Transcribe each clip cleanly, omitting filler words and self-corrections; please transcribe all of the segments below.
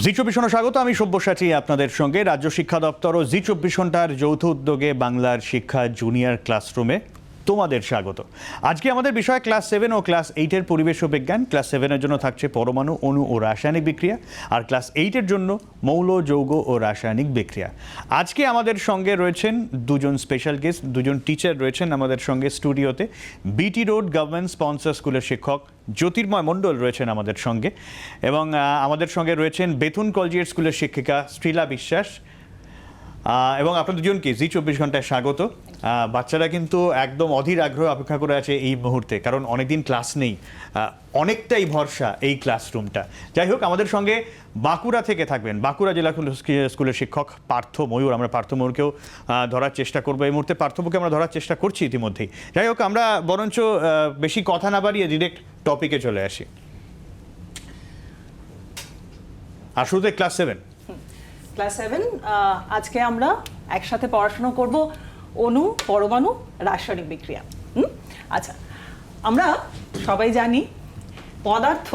জি24 স্বাগত। আমি সব্যসাচী আপনাদের সঙ্গে। রাজ্য শিক্ষা দপ্তর ও জি24 যৌথ উদ্যোগে বাংলার শিক্ষা জুনিয়র ক্লাসরুমে তোমাদের স্বাগত। আজকে আমাদের বিষয় ক্লাস 7 ও ক্লাস 8-এর পরিবেশ ও বিজ্ঞান। ক্লাস 7-এর জন্য থাকছে পরমাণু, অণু ও রাসায়নিক বিক্রিয়া, আর ক্লাস 8-এর জন্য মৌল, যৌগ ও রাসায়নিক বিক্রিয়া। আজকে আমাদের সঙ্গে রয়েছেন দুজন স্পেশাল গেস্ট, দুজন টিচার রয়েছেন আমাদের সঙ্গে স্টুডিওতে। বিটি রোড গভর্নমেন্ট স্পন্সর স্কুলের শিক্ষক জ্যোতির্ময় মণ্ডল রয়েছেন আমাদের সঙ্গে, এবং আমাদের সঙ্গে রয়েছেন বেথুন কলেজিয়েট স্কুলের শিক্ষিকা শ্রীলা বিশ্বাস। এবং আপনাদের দুজনকে জি24 স্বাগত। বাচ্চারা কিন্তু একদম অধীর আগ্রহ অপেক্ষা করে আছে এই মুহূর্তে, কারণ অনেকদিন ক্লাস নেই, অনেকটাই ভরসা এই ক্লাসরুমটা। যাই হোক, আমাদের সঙ্গে বাঁকুড়া থেকে থাকবেন বাঁকুড়া জেলা স্কুলের শিক্ষক পার্থ ময়ূর। আমরা পার্থ ময়ূরকেও ধরার চেষ্টা করবো এই মুহূর্তে। পার্থকে আমরা ধরার চেষ্টা করছি ইতিমধ্যেই। যাই হোক, আমরা বরঞ্চ বেশি কথা না বাড়িয়ে ডিরেক্ট টপিকে চলে আসি। আর শুরুতে ক্লাস 7। ক্লাস 7 আজকে আমরা একসাথে পড়াশোনা করব অণু, পরমাণু, রাসায়নিক বিক্রিয়া। আচ্ছা, আমরা সবাই জানি পদার্থ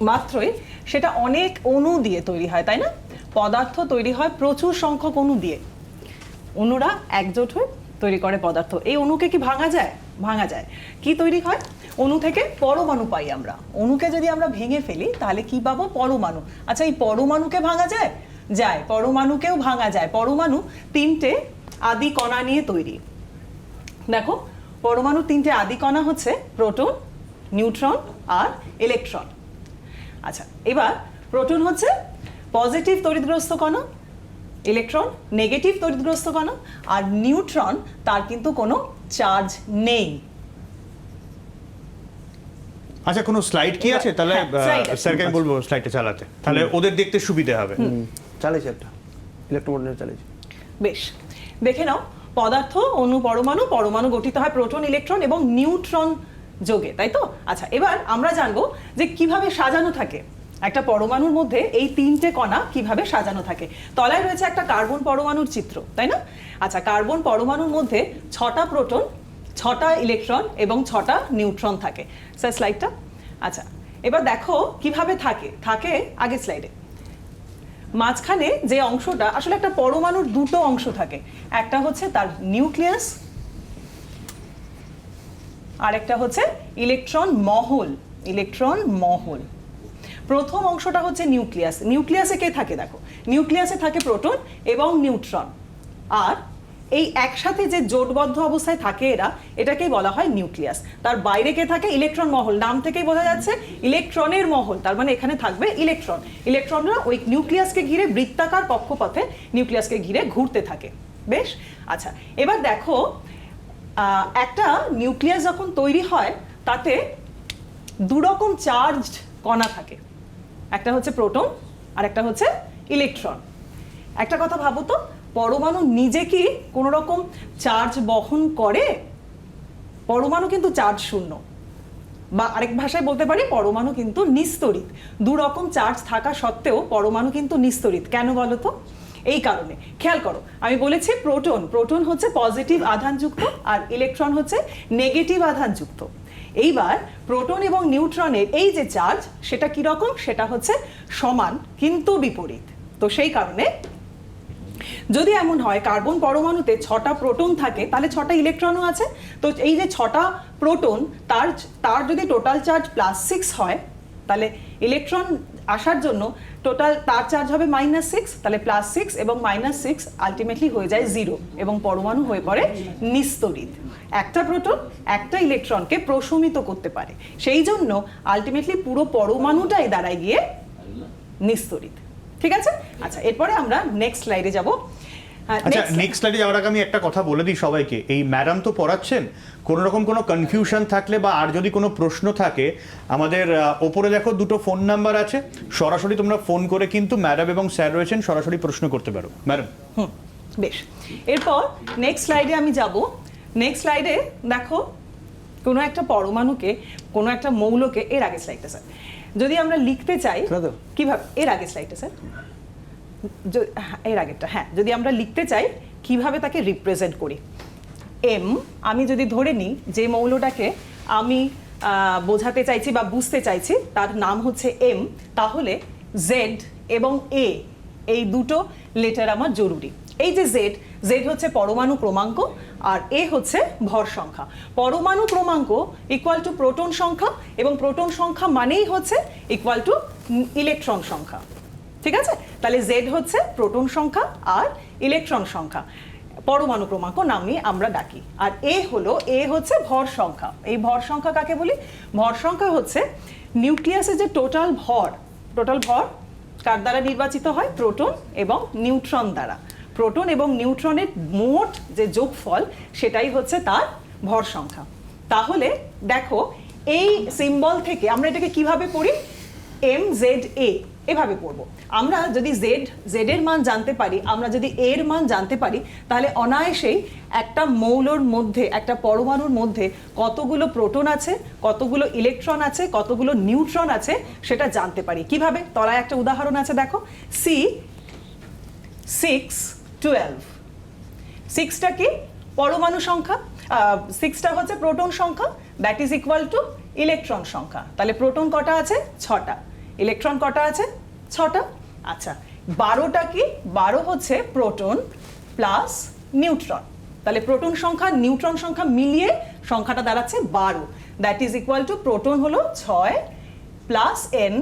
মাত্রই সেটা অনেক অণু দিয়ে তৈরি হয়, তাই না? পদার্থ তৈরি হয় প্রচুর সংখ্যক অণু দিয়ে। অণুরা একজোট হয়ে তৈরি করে পদার্থ। এই অণুকে কি ভাঙা যায়? ভাঙা যায়। কি তৈরি হয়? অণু থেকে পরমাণু পাই আমরা। অণুকে যদি আমরা ভেঙে ফেলি তাহলে কি পাবো? পরমাণু। আচ্ছা, এই পরমাণুকে ভাঙা যায়? যায়। পরমাণুকেও ভাঙা যায়। পরমাণু 3টে আদি কণা নিয়ে তৈরি। দেখো, পরমাণু 3টে আদি কণা হচ্ছে প্রোটন, নিউট্রন আর ইলেকট্রন। আচ্ছা, এবার প্রোটন হচ্ছে পজিটিভ তড়িৎগ্রস্ত কণা, ইলেকট্রন নেগেটিভ তড়িৎগ্রস্ত কণা, আর নিউট্রন তার কিন্তু কোনো চার্জ নেই। আচ্ছা, কোনো স্লাইড কি আছে? তাহলে স্যারকে আমি বলবো স্লাইডটা চালাতে, তাহলে ওদের দেখতে সুবিধা হবে। চালিয়েছি একটা ইলেকট্রোমোডেল চালিয়েছি। বেশ, দেখে নাও। পদার্থ, অণু, পরমাণু। পরমাণু গঠিত হয় প্রোটন, ইলেকট্রন এবং নিউট্রন যোগে, তাই তো? আচ্ছা, এবার আমরা জানবো যে কিভাবে সাজানো থাকে একটা পরমাণুর মধ্যে এই 3টে কণা কিভাবে সাজানো থাকে। তলায় রয়েছে একটা কার্বন পরমাণুর চিত্র, তাই না? আচ্ছা, কার্বন পরমাণুর মধ্যে 6টা প্রোটন, 6টা ইলেকট্রন এবং 6টা নিউট্রন থাকে। স্যার, স্লাইডটা। আচ্ছা, এবার দেখো কিভাবে থাকে আগের স্লাইডে। মাঝখানে যে অংশটা, আসলে একটা পরমাণুর দুটো অংশ থাকে। একটা হচ্ছে তার নিউক্লিয়াস, আর একটা হচ্ছে ইলেকট্রন মহল। ইলেকট্রন মহল। প্রথম অংশটা হচ্ছে নিউক্লিয়াস। নিউক্লিয়াসে কে থাকে? দেখো, নিউক্লিয়াসে থাকে প্রোটন এবং নিউট্রন। আর এই একসাথে যে জোটবদ্ধ অবস্থায় থাকে এটাকেই বলা হয় নিউক্লিয়াস। তার বাইরে কে থাকে? ইলেকট্রন মহল। নাম থেকেই বোঝা যাচ্ছে ইলেকট্রনের মহল, তার মানে এখানে থাকবে ইলেকট্রন। ইলেকট্রনরা ওই নিউক্লিয়াসকে ঘিরে বৃত্তাকার কক্ষপথে নিউক্লিয়াসকে ঘিরে ঘুরতে থাকে। বেশ, আচ্ছা, এবার দেখো, একটা নিউক্লিয়াস যখন তৈরি হয় তাতে দুরকম চার্জড কণা থাকে। একটা হচ্ছে প্রোটন আর একটা হচ্ছে ইলেকট্রন। একটা কথা ভাবো তো, পরমাণু নিজে কি কোনো রকম চার্জ বহন করে? পরমাণু কিন্তু চার্জ শূন্য, বা আরেক ভাষায় বলতে পারি পরমাণু কিন্তু নিস্তড়িত। দুরকম চার্জ থাকা সত্ত্বেও পরমাণু কিন্তু নিস্তড়িত। কেন বলো তো? এই কারণে। খেয়াল করো, আমি বলেছি প্রোটন হচ্ছে পজিটিভ আধানযুক্ত আর ইলেকট্রন হচ্ছে নেগেটিভ আধানযুক্ত। এইবার প্রোটন এবং নিউট্রনের এই যে চার্জ, সেটা কি রকম? সেটা হচ্ছে সমান কিন্তু বিপরীত। তো সেই কারণে যদি এমন হয় কার্বন পরমাণুতে 6টা প্রোটন থাকে, তাহলে 6টা ইলেকট্রনও আছে। তো এই যে 6টা প্রোটন, তার যদি টোটাল চার্জ +6 হয়, তাহলে ইলেকট্রন আসার জন্য টোটাল তার চার্জ হবে -6। তাহলে +6 এবং -6 আলটিমেটলি হয়ে যায় 0 এবং পরমাণু হয়ে পড়ে নিস্তড়িত। একটা প্রোটন একটা ইলেকট্রনকে প্রশমিত করতে পারে, সেই জন্য আলটিমেটলি পুরো পরমাণুটাই দাঁড়ায় গিয়ে নিস্তড়িত। ঠিক আছে? আচ্ছা, এরপরে আমরা নেক্সট স্লাইডে যাব। আচ্ছা, নেক্সট স্লাইডে যাওয়ার আগে আমি একটা কথা বলে দিই সবাইকে। এই ম্যাডাম তো পড়াচ্ছেন, কোনো রকম কোনো কনফিউশন থাকলে বা আর যদি কোনো প্রশ্ন থাকে, আমাদের ওপরে দেখো দুটো ফোন নাম্বার আছে, সরাসরি তোমরা ফোন করে কিন্তু ম্যাডাম এবং স্যার রয়েছেন, সরাসরি প্রশ্ন করতে পারো। ম্যাডাম। বেশ, এরপর নেক্সট স্লাইডে আমি যাব। নেক্সট স্লাইডে দেখো, কোনো একটা পরমাণুকে, কোনো একটা মৌলকে, এর আগে স্লাইডটা স্যার, যদি আমরা লিখতে চাই কিভাবে, এর আগে স্লাইডটা স্যার, এর আগেরটা, হ্যাঁ, যদি আমরা লিখতে চাই কিভাবে তাকে রিপ্রেজেন্ট করি। আমি যদি ধরে নিই যে মৌলটাকে আমি বোঝাতে চাইছি বা বুঝতে চাইছি তার নাম হচ্ছে এম, তাহলে জেড এবং এ, এই দুটো লেটার আমার জরুরি। এই যে জেড, জেড হচ্ছে পরমাণু ক্রমাঙ্ক আর এ হচ্ছে ভর সংখ্যা। পরমাণু ক্রমাঙ্ক ইকুয়াল টু প্রোটন সংখ্যা এবং প্রোটন সংখ্যা মানেই হচ্ছে ইকুয়াল টু ইলেকট্রন সংখ্যা। ঠিক আছে, তাহলে জেড হচ্ছে প্রোটন সংখ্যা আর ইলেকট্রন সংখ্যা, পরমাণু ক্রমাঙ্ক নামে আমরা ডাকি। আর এ হচ্ছে ভর সংখ্যা। এই ভর সংখ্যা কাকে বলি? ভর সংখ্যা হচ্ছে নিউক্লিয়াসের যে টোটাল ভর কার দ্বারা নির্বাচিত হয়? প্রোটন এবং নিউট্রন দ্বারা। প্রোটন এবং নিউট্রনের মোট যে যোগফল সেটাই হচ্ছে তার ভর সংখ্যা। তাহলে দেখো এই সিম্বল থেকে আমরা এটাকে কিভাবে পড়ি? MZA এভাবে পড়বো। আমরা যদি জেড এর মান জানতে পারি, আমরা যদি এর মান জানতে পারি, তাহলে অনায়াসেই একটা মৌলর মধ্যে, একটা পরমাণুর মধ্যে কতগুলো প্রোটন আছে, কতগুলো ইলেকট্রন আছে, কতগুলো নিউট্রন আছে সেটা জানতে পারি। কিভাবে? তলায় একটা উদাহরণ আছে দেখো, C612। 6টা কি? পরমাণু সংখ্যা, 6টা হচ্ছে প্রোটন সংখ্যা, that is equal to electron সংখ্যা। তাহলে প্রোটন কটা আছে? 6টা। ইলেকট্রন কটা আছে? 6টা। আচ্ছা, 12টা কি? 12 হচ্ছে প্রোটন প্লাস নিউট্রন। তাহলে প্রোটন সংখ্যা নিউট্রন সংখ্যা মিলিয়ে সংখ্যাটা দাঁড়াচ্ছে 12, that is equal to proton হলো 6 plus n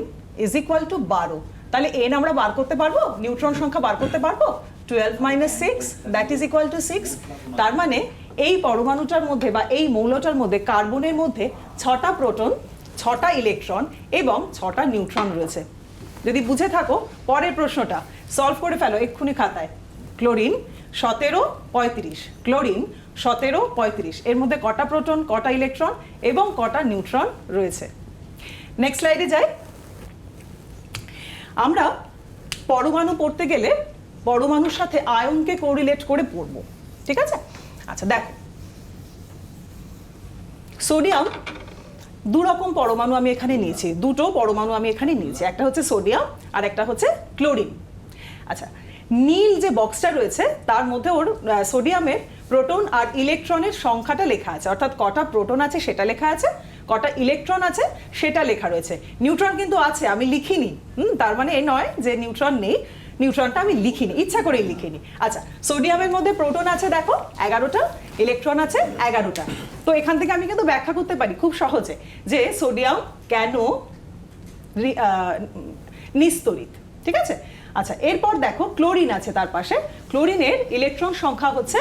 is equal to 12। তাহলে n আমরা বার করতে পারবো, নিউট্রন সংখ্যা বার করতে পারবো। 12 - 6 দ্যাট ইজ ইকুয়াল টু 6। তার মানে এই পরমাণুটার মধ্যে বা এই মৌলটার মধ্যে, কার্বনের মধ্যে 6টা প্রোটন, 6টা ইলেকট্রন এবং 6টা নিউট্রন রয়েছে। যদি বুঝে থাকো পরের প্রশ্নটা সলভ করে ফেলো এক্ষুনি খাতায়। ক্লোরিন 17 35, ক্লোরিন 17 35, এর মধ্যে কটা প্রোটন, কটা ইলেকট্রন এবং কটা নিউট্রন রয়েছে? নেক্সট স্লাইডে যাই। আমরা পরমাণু পড়তে গেলে পরমাণুর সাথে আয়নকে কোরিলেট করে পড়বো, ঠিক আছে? আচ্ছা দেখো, সোডিয়াম, দু রকম পরমাণু আমি এখানে নিয়েছি, দুটো পরমাণু আমি এখানে নিয়েছি, একটা হচ্ছে সোডিয়াম আর একটা হচ্ছে ক্লোরিন। আচ্ছা, নীল যে বক্সটা রয়েছে তার মধ্যে ওর সোডিয়ামের প্রোটন আর ইলেকট্রনের সংখ্যাটা লেখা আছে, অর্থাৎ কটা প্রোটন আছে সেটা লেখা আছে, কটা ইলেকট্রন আছে সেটা লেখা রয়েছে। নিউট্রন কিন্তু আছে, আমি লিখিনি। তার মানে এই নয় যে নিউট্রন নেই, নিউট্রনটা আমি লিখিনি, ইচ্ছা করেই লিখিনি। আচ্ছা, সোডিয়ামের মধ্যে প্রোটন আছে দেখো 11টা, ইলেকট্রন আছে 11টা। তো এখান থেকে আমি কিন্তু ব্যাখ্যা করতে পারি খুব সহজে যে সোডিয়াম কেন নিস্তড়িত, ঠিক আছে? আচ্ছা, এরপর দেখো ক্লোরিন আছে তার পাশে। ক্লোরিনের ইলেকট্রন সংখ্যা হচ্ছে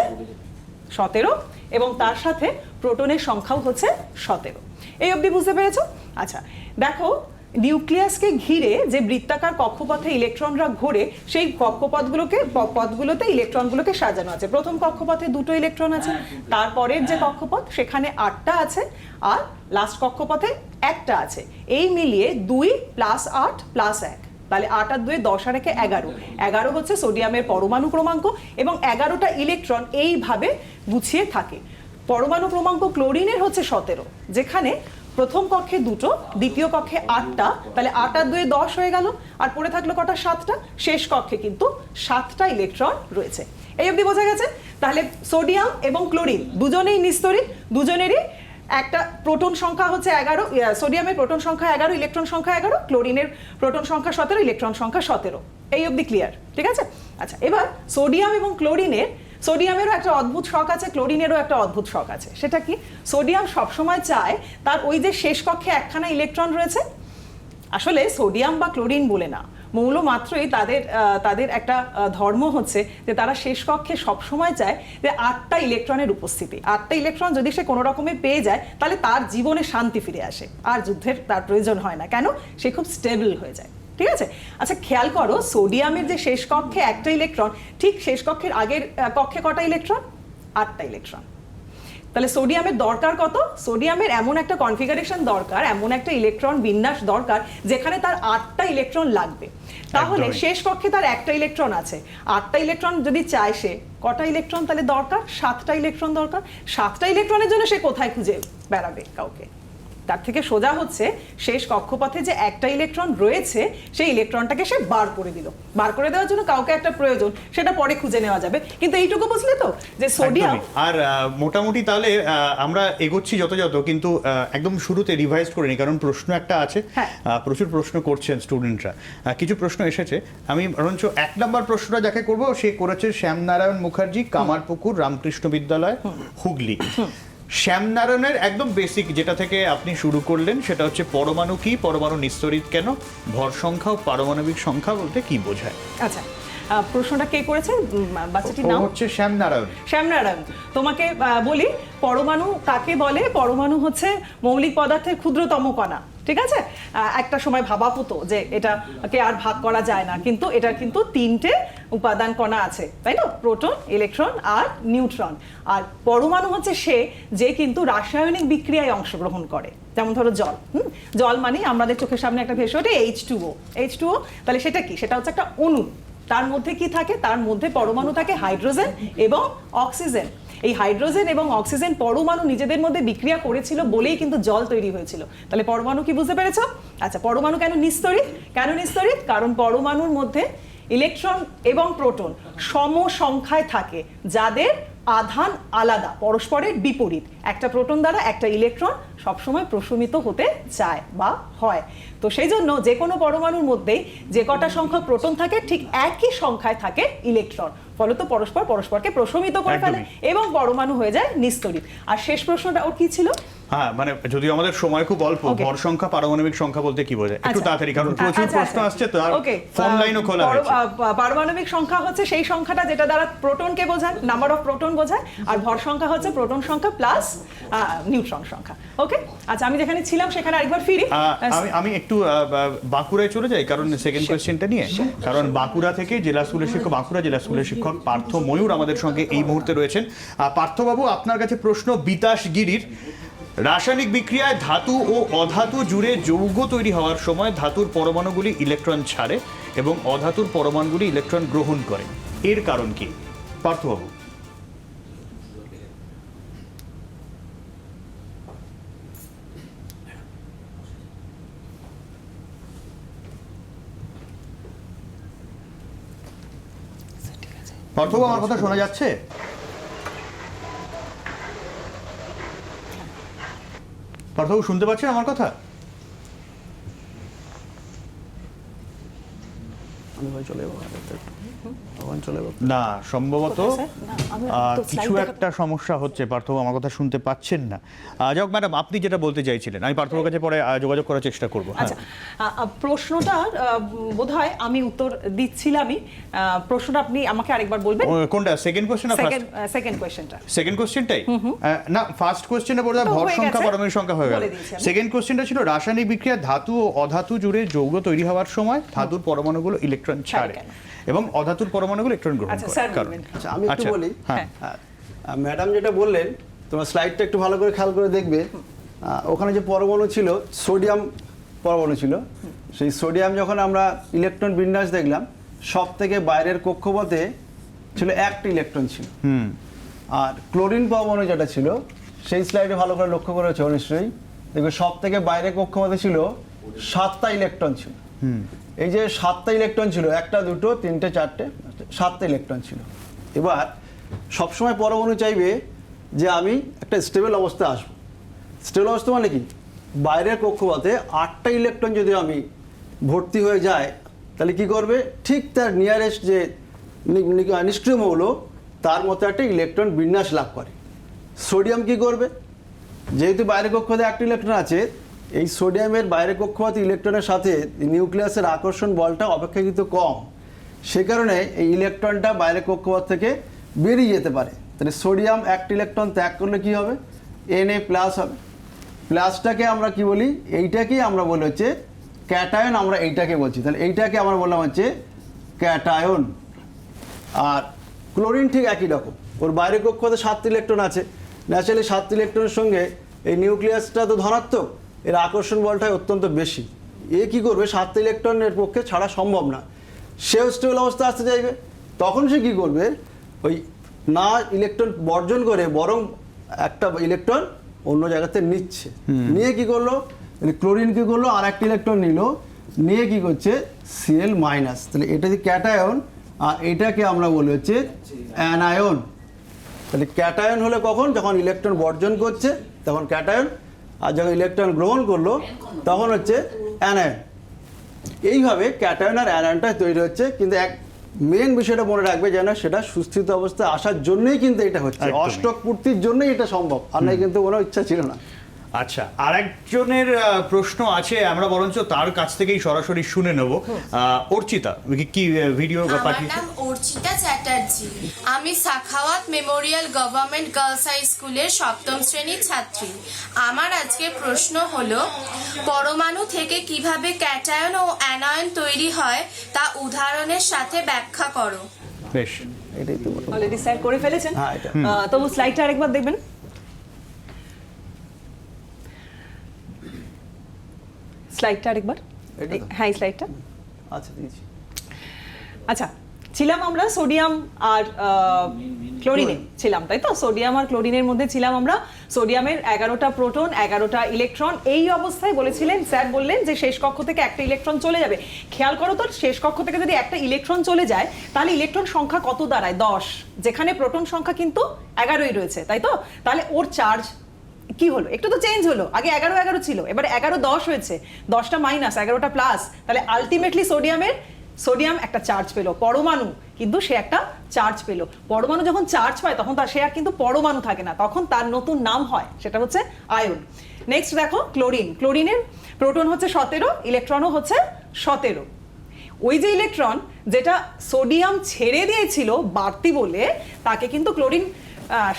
17 এবং তার সাথে প্রোটনের সংখ্যাও হচ্ছে 17। এই অবধি বুঝতে পেরেছো? আচ্ছা দেখো, নিউক্লিয়াসকে ঘিরে যে বৃত্তাকার কক্ষপথে ইলেকট্রনরা ঘোরে, সেই পথগুলোতে ইলেকট্রনগুলোকে সাজানো আছে। প্রথম কক্ষপথে 2টো ইলেকট্রন আছে, তারপরের যে কক্ষপথ সেখানে 8টা আছে, আর লাস্ট কক্ষপথে 1টা আছে। এই মিলিয়ে 2 + 8 + 1, তাহলে 8 আর 2 10 আর 1 11। 11 হচ্ছে সোডিয়ামের পরমাণু ক্রমাঙ্ক এবং 11টা ইলেকট্রন এইভাবে গুছিয়ে থাকে। পরমাণু ক্রমাঙ্ক ক্লোরিনের হচ্ছে 17, যেখানে প্রথম কক্ষে 2টো, দ্বিতীয় কক্ষে 8টা, তাহলে 8 আর 2 10 হয়ে গেল, আর পড়ে থাকলো কটা? 7টা। শেষ কক্ষে কিন্তু 7টা ইলেকট্রন রয়েছে। এই অবধি বোঝা গেছে? তাহলে সোডিয়াম এবং ক্লোরিন দুজনেই নিস্তড়িত, দুজনেরই একটা প্রোটন সংখ্যা হচ্ছে 11, সোডিয়ামের প্রোটন সংখ্যা 11, ইলেকট্রন সংখ্যা 11, ক্লোরিনের প্রোটন সংখ্যা 17, ইলেকট্রন সংখ্যা 17। এই অবধি ক্লিয়ার, ঠিক আছে? আচ্ছা, এবার সোডিয়াম এবং ক্লোরিনের, সোডিয়ামেরও একটা অদ্ভুত শখ আছে, ক্লোরিনেরও একটা অদ্ভুত শখ আছে। সেটা কি? সোডিয়াম সবসময় চায় তার ওই যে শেষ কক্ষে একখানা ইলেকট্রন রয়েছে, আসলে সোডিয়াম বা ক্লোরিন বলে না, মৌল মাত্রই তাদের একটা ধর্ম হচ্ছে যে তারা শেষ কক্ষে সবসময় চায় যে 8টা ইলেকট্রনের উপস্থিতি। 8টা ইলেকট্রন যদি সে কোনো রকমে পেয়ে যায় তাহলে তার জীবনে শান্তি ফিরে আসে, আর যুদ্ধের তার প্রয়োজন হয় না। কেন? সে খুব স্টেবল হয়ে যায়, ঠিক আছে? আচ্ছা, খেয়াল করো, সোডিয়ামের যে শেষ কক্ষে 1টা ইলেকট্রন, ঠিক শেষ কক্ষের আগের কক্ষে কটা ইলেকট্রন? 8টা ইলেকট্রন। তাহলে সোডিয়ামের দরকার কত? সোডিয়ামের এমন একটা কনফিগারেশন দরকার, এমন একটা ইলেকট্রন বিন্যাস দরকার যেখানে তার 8টা ইলেকট্রন লাগবে। তাহলে শেষ কক্ষে তার 1টা ইলেকট্রন আছে, 8টা ইলেকট্রন যদি চায় সে, কটা ইলেকট্রন তাহলে দরকার? 7টা ইলেকট্রন দরকার। 7টা ইলেকট্রনের জন্য সে কোথায় খুঁজে বেড়াবে কাউকে? তার থেকে সোজা হচ্ছে শেষ কক্ষপথে যে একটা ইলেকট্রন রয়েছে সেই ইলেকট্রনটাকে সে বার করে দিল। বার করে দেওয়ার জন্য কাউকে একটা প্রয়োজন, সেটা পরে খুঁজে নেওয়া যাবে, কিন্তু এইটুকু বুঝলে তো যে সোডিয়াম। একদমই। আর মোটামুটি তাহলে আমরা এগোচ্ছি যত কিন্তু একদম শুরুতে রিভাইজ করে নিই, কারণ প্রশ্ন একটা আছে। হ্যাঁ। প্রচুর প্রশ্ন করছেন স্টুডেন্টরা, কিছু প্রশ্ন এসেছে। আমি বরঞ্চ 1 নম্বর প্রশ্নটা যাকে করব সে করেছে শ্যামনারায়ণ মুখার্জি, কামারপুকুর রামকৃষ্ণ বিদ্যালয়, হুগলি। শ্যামনারায়ণের একদম বেসিক যেটা থেকে আপনি শুরু করলেন সেটা হচ্ছে পরমাণু কি, পরমাণু নিস্তরিত কেন, ভর সংখ্যা ও পারমাণবিক সংখ্যা বলতে কি বোঝায়। আচ্ছা, প্রশ্নটা কে করেছে? বাচ্চাটির ও নাম হচ্ছে শ্যামনারায়ণ। শ্যামনারায়ণ। তোমাকে বলি, পরমাণু কাকে বলে? পরমাণু হচ্ছে মৌলিক পদার্থের ক্ষুদ্রতম কণা, ঠিক আছে? একটা সময় ভাবা হতো যে এটাকে আর ভাগ করা যায় না, কিন্তু এটা কিন্তু 3টে উপাদান কণা আছে, তাই না? প্রোটন, ইলেকট্রন আর নিউট্রন। আর পরমাণু হচ্ছে সে যে কিন্তু রাসায়নিক বিক্রিয়ায় অংশগ্রহণ করে, যেমন ধরো জল। জল মানে আমাদের চোখের সামনে একটা ভেসে ওঠে H2O। তাহলে সেটা কি? সেটা হচ্ছে একটা অণু। তার মধ্যে কি থাকে? তার মধ্যে পরমাণু থাকে হাইড্রোজেন এবং অক্সিজেন। এই হাইড্রোজেন এবং অক্সিজেন পরমাণু নিজেদের মধ্যে বিক্রিয়া করেছিল বলেই কিন্তু জল তৈরি হয়েছিল। তাহলে পরমাণু কি বুঝতে পেরেছো? আচ্ছা, পরমাণু কেন নিস্তরিত? কারণ পরমাণুর মধ্যে ইলেকট্রন এবং প্রোটন সম সংখ্যায় থাকে, যাদের আধান আলাদা, পরস্পরের বিপরীত। একটা প্রোটন দ্বারা একটা ইলেকট্রন সবসময় প্রশমিত হতে চায় বা হয়। তো সেই জন্য যে কোনো পরমাণুর মধ্যেই যে কটা সংখ্যক প্রোটন থাকে ঠিক একই সংখ্যায় থাকে ইলেকট্রন, ফলত পরস্পরকে প্রশমিত করে ফেলে এবং পরমাণু হয়ে যায় নিস্তরিত। আর শেষ প্রশ্নটা ওর কি ছিল? হ্যাঁ, মানে যদিও আমাদের সময় খুব অল্প, ভর সংখ্যা পারমাণবিক সংখ্যা বলতে কি বোঝায় একটু তাড়াতাড়ি, কারণ প্রচুর প্রশ্ন আসছে তো, আর ফোন লাইনও খোলা হয়েছে। পারমাণবিক সংখ্যা হচ্ছে সেই সংখ্যাটা যেটা দ্বারা প্রোটনকে বোঝায়, নাম্বার অফ প্রোটন বোঝায়। আর ভর সংখ্যা হচ্ছে প্রোটন সংখ্যা প্লাস নিউট্রন সংখ্যা। ওকে, আচ্ছা, আমি যেখানে ছিলাম সেখানে আরেকবার ফিরি। আমি একটু বাঁকুড়ায় চলে যাই, কারণ সেকেন্ড কোয়েশ্চেনটা নিয়ে, কারণ বাঁকুড়া থেকে বাঁকুড়া জেলা স্কুলের শিক্ষক পার্থ ময়ূর আমাদের সঙ্গে এই মুহূর্তে রয়েছেন। পার্থবাবু, আপনার কাছে প্রশ্ন বিতাস গিরির। রাসায়নিক বিক্রিয়ায় ধাতু ও অধাতু জুড়ে যৌগ তৈরি হওয়ার সময় ধাতুর পরমাণুগুলি ইলেকট্রন ছাড়ে এবং অধাতুর পরমাণুগুলি ইলেকট্রন গ্রহণ করে, এর কারণ কি? পার্থবাবু। পার্থবাবু, আমার কথা শোনা যাচ্ছে? পার্থবাবু শুনতে পাচ্ছেন আমার কথা? না, সম্ভবত কিছু একটা সমস্যা হচ্ছে। পার্থবাবু আমার কথা শুনতে পাচ্ছেন না। যাক ম্যাডাম, আপনি যেটা বলতে চাইছিলেন, আমি পার্থবাবুর কাছে পরে যোগাযোগ করার চেষ্টা করবো। আচ্ছা, প্রশ্নটা বোধহয় আমি উত্তর দিচ্ছিলামই। প্রশ্নটা আপনি আমাকে আরেকবার বলবেন। কোনটা, সেকেন্ড কোশ্চেন না ফার্স্ট? সেকেন্ড কোশ্চেনটা। সেকেন্ড কোশ্চেনটাই না, ফার্স্ট কোশ্চেনে বললাম ভর সংখ্যা পারমাণবিক সংখ্যা হয়ে গেল। সেকেন্ড কোশ্চেনটা ছিল রাসায়নিক বিক্রিয়া ধাতু ও অধাতু জুড়ে যৌগ তৈরি হওয়ার সময় ধাতুর পরমাণুগুলো ইলেকট্রন ছাড়ে এবং অধাতুর পরমাণুগুলো ইলেকট্রন গ্রহণ করে। আচ্ছা, আমি একটু বলি। ম্যাডাম যেটা বললেন, তোমার স্লাইডটা একটু ভালো করে খেয়াল করে দেখবে। ওখানে যে পরমাণু ছিল, সোডিয়াম পরমাণু ছিল। সেই সোডিয়াম যখন আমরা ইলেকট্রন বিন্যাস দেখলাম, সব থেকে বাইরের কক্ষপথে ছিল একটা ইলেকট্রন ছিল। আর ক্লোরিন পরমাণু যেটা ছিল, সেই স্লাইডে ভালো করে লক্ষ্য করেছো নিশ্চয়ই, দেখবে সব থেকে বাইরের কক্ষপথে ছিল 7টা ইলেকট্রন ছিল। এই যে 7টা ইলেকট্রন ছিল, 1টা 2টো 3টে 4টে 7টা ইলেকট্রন ছিল। এবার সবসময় পরমাণু চাইবে যে আমি একটা স্টেবল অবস্থায় আসবো। স্টেবল অবস্থা মানে কি? বাইরের কক্ষপথে 8টা ইলেকট্রন যদি আমি ভর্তি হয়ে যায়, তাহলে কি করবে? ঠিক তার নিয়ারেস্ট যে নিষ্ক্রিয় মৌল, তার মতো একটা ইলেকট্রন বিন্যাস লাভ করে। সোডিয়াম কি করবে? যেহেতু বাইরের কক্ষপথে একটা ইলেকট্রন আছে, এই সোডিয়ামের বাইরের কক্ষপথে ইলেকট্রনের সাথে নিউক্লিয়াসের আকর্ষণ বলটা অপেক্ষাকৃত কম, সে কারণে এই ইলেকট্রনটা বাইরের কক্ষপথ থেকে বেরিয়ে যেতে পারে। তাহলে সোডিয়াম একটা ইলেকট্রন ত্যাগ করলে কি হবে? Na+ হবে। প্লাসটাকে আমরা কি বলি? এইটাকেই আমরা বলি হচ্ছে ক্যাটায়ন। আমরা এইটাকে বলছি, তাহলে এইটাকে আমরা বললাম হচ্ছে ক্যাটায়ন। আর ক্লোরিন ঠিক একই রকম, ওর বাইরের কক্ষপথে 7টি ইলেকট্রন আছে। ন্যাচারালি 7টি ইলেকট্রনের সঙ্গে এই নিউক্লিয়াসটা তো ধনাত্মক, এর আকর্ষণ বলটাই অত্যন্ত বেশি। এ কি করবে? 7টা ইলেকট্রনের পক্ষে ছাড়া সম্ভব না, সেও স্টেবল অবস্থা আসতে চাইবে। তখন সে কি করবে? ওই না ইলেকট্রন বর্জন করে বরং একটা ইলেকট্রন অন্য জায়গাতে নিচ্ছে, নিয়ে কি করলো, ক্লোরিন কি করলো, আর একটা ইলেকট্রন নিল, নিয়ে কি করছে Cl মাইনাস, তাহলে এটা যে ক্যাটায়ন আর এটাকে আমরা বলি হচ্ছে অ্যানায়ন। তাহলে ক্যাটায়ন হলে কখন, যখন ইলেকট্রন বর্জন করছে তখন ক্যাটায়ন, আর যখন ইলেকট্রন গ্রহণ করলো তখন হচ্ছে অ্যানায়ন। এইভাবে ক্যাটায়ন আর অ্যানায়নটা তৈরি হচ্ছে, কিন্তু এক মেন বিষয়টা মনে রাখবে যেন সেটা সুস্থিত অবস্থায় আসার জন্যই কিন্তু এটা হচ্ছে, একদমই। অষ্টক পূর্তির জন্যই এটা সম্ভব, আর নাই কিন্তু কোনো ইচ্ছা ছিল না। আচ্ছা, আরেকজনের প্রশ্ন আছে, আমরা বরঞ্চ তার কাছ থেকেই সরাসরি শুনে নেব। অর্চিতা কি ভিডিও আমার পাঠিয়েছে? নাম অর্চিতা চ্যাটার্জি। আমি Sakhawat memorial government girls high স্কুলের 7ম শ্রেণীর ছাত্রী। আমার আজকে প্রশ্ন হলো, পরমাণু থেকে কিভাবে ক্যাটায়ন ও অ্যানায়ন তৈরি হয় তা উদাহরণের সাথে ব্যাখ্যা করো। বেশ, এটাই তো বলবো। অলরেডি স্যার করে ফেলেছেন। হ্যাঁ, এটা। তবু স্লাইডটা আরেকবার দেখবেন। স্লাইডটা আরেকবার, এটা তো? হ্যাঁ এই স্লাইডটা। আচ্ছা দিয়েছি। আচ্ছা, ছিলাম আমরা সোডিয়াম আর ক্লোরিনে ছিলাম, তাই তো? সোডিয়াম আর ক্লোরিনের মধ্যে ছিলাম আমরা। সোডিয়ামের 11টা প্রোটন, 11টা ইলেকট্রন। এই অবস্থায় বলেছিলেন, স্যার বললেন যে শেষ কক্ষ থেকে একটা ইলেকট্রন চলে যাবে। খেয়াল করো তো, শেষ কক্ষ থেকে যদি একটা ইলেকট্রন চলে যায় তাহলে ইলেকট্রন সংখ্যা কত দাঁড়ায়? 10, যেখানে প্রোটন সংখ্যা কিন্তু 11ই রয়েছে, তাই তো? তাহলে ওর চার্জ কি হলো? একটু তো চেঞ্জ হলো, আগে 11 ছিল, এবারে 11-10 হয়েছে, 10টা মাইনাস 11টা প্লাস। তাহলে আলটিমেটলি সোডিয়াম একটা চার্জ পেলো, পরমাণু কিন্তু সে একটা চার্জ পেলো। পরমাণু যখন চার্জ পায় তখন তার সে আর কিন্তু পরমাণু থাকে না, তখন তার নতুন নাম হয়, সেটা হচ্ছে আয়ন। নেক্সট দেখো ক্লোরিনের প্রোটন হচ্ছে 17, ইলেকট্রনও হচ্ছে 17। ওই যে ইলেকট্রন যেটা সোডিয়াম ছেড়ে দিয়েছিল বাড়তি বলে, তাকে কিন্তু ক্লোরিন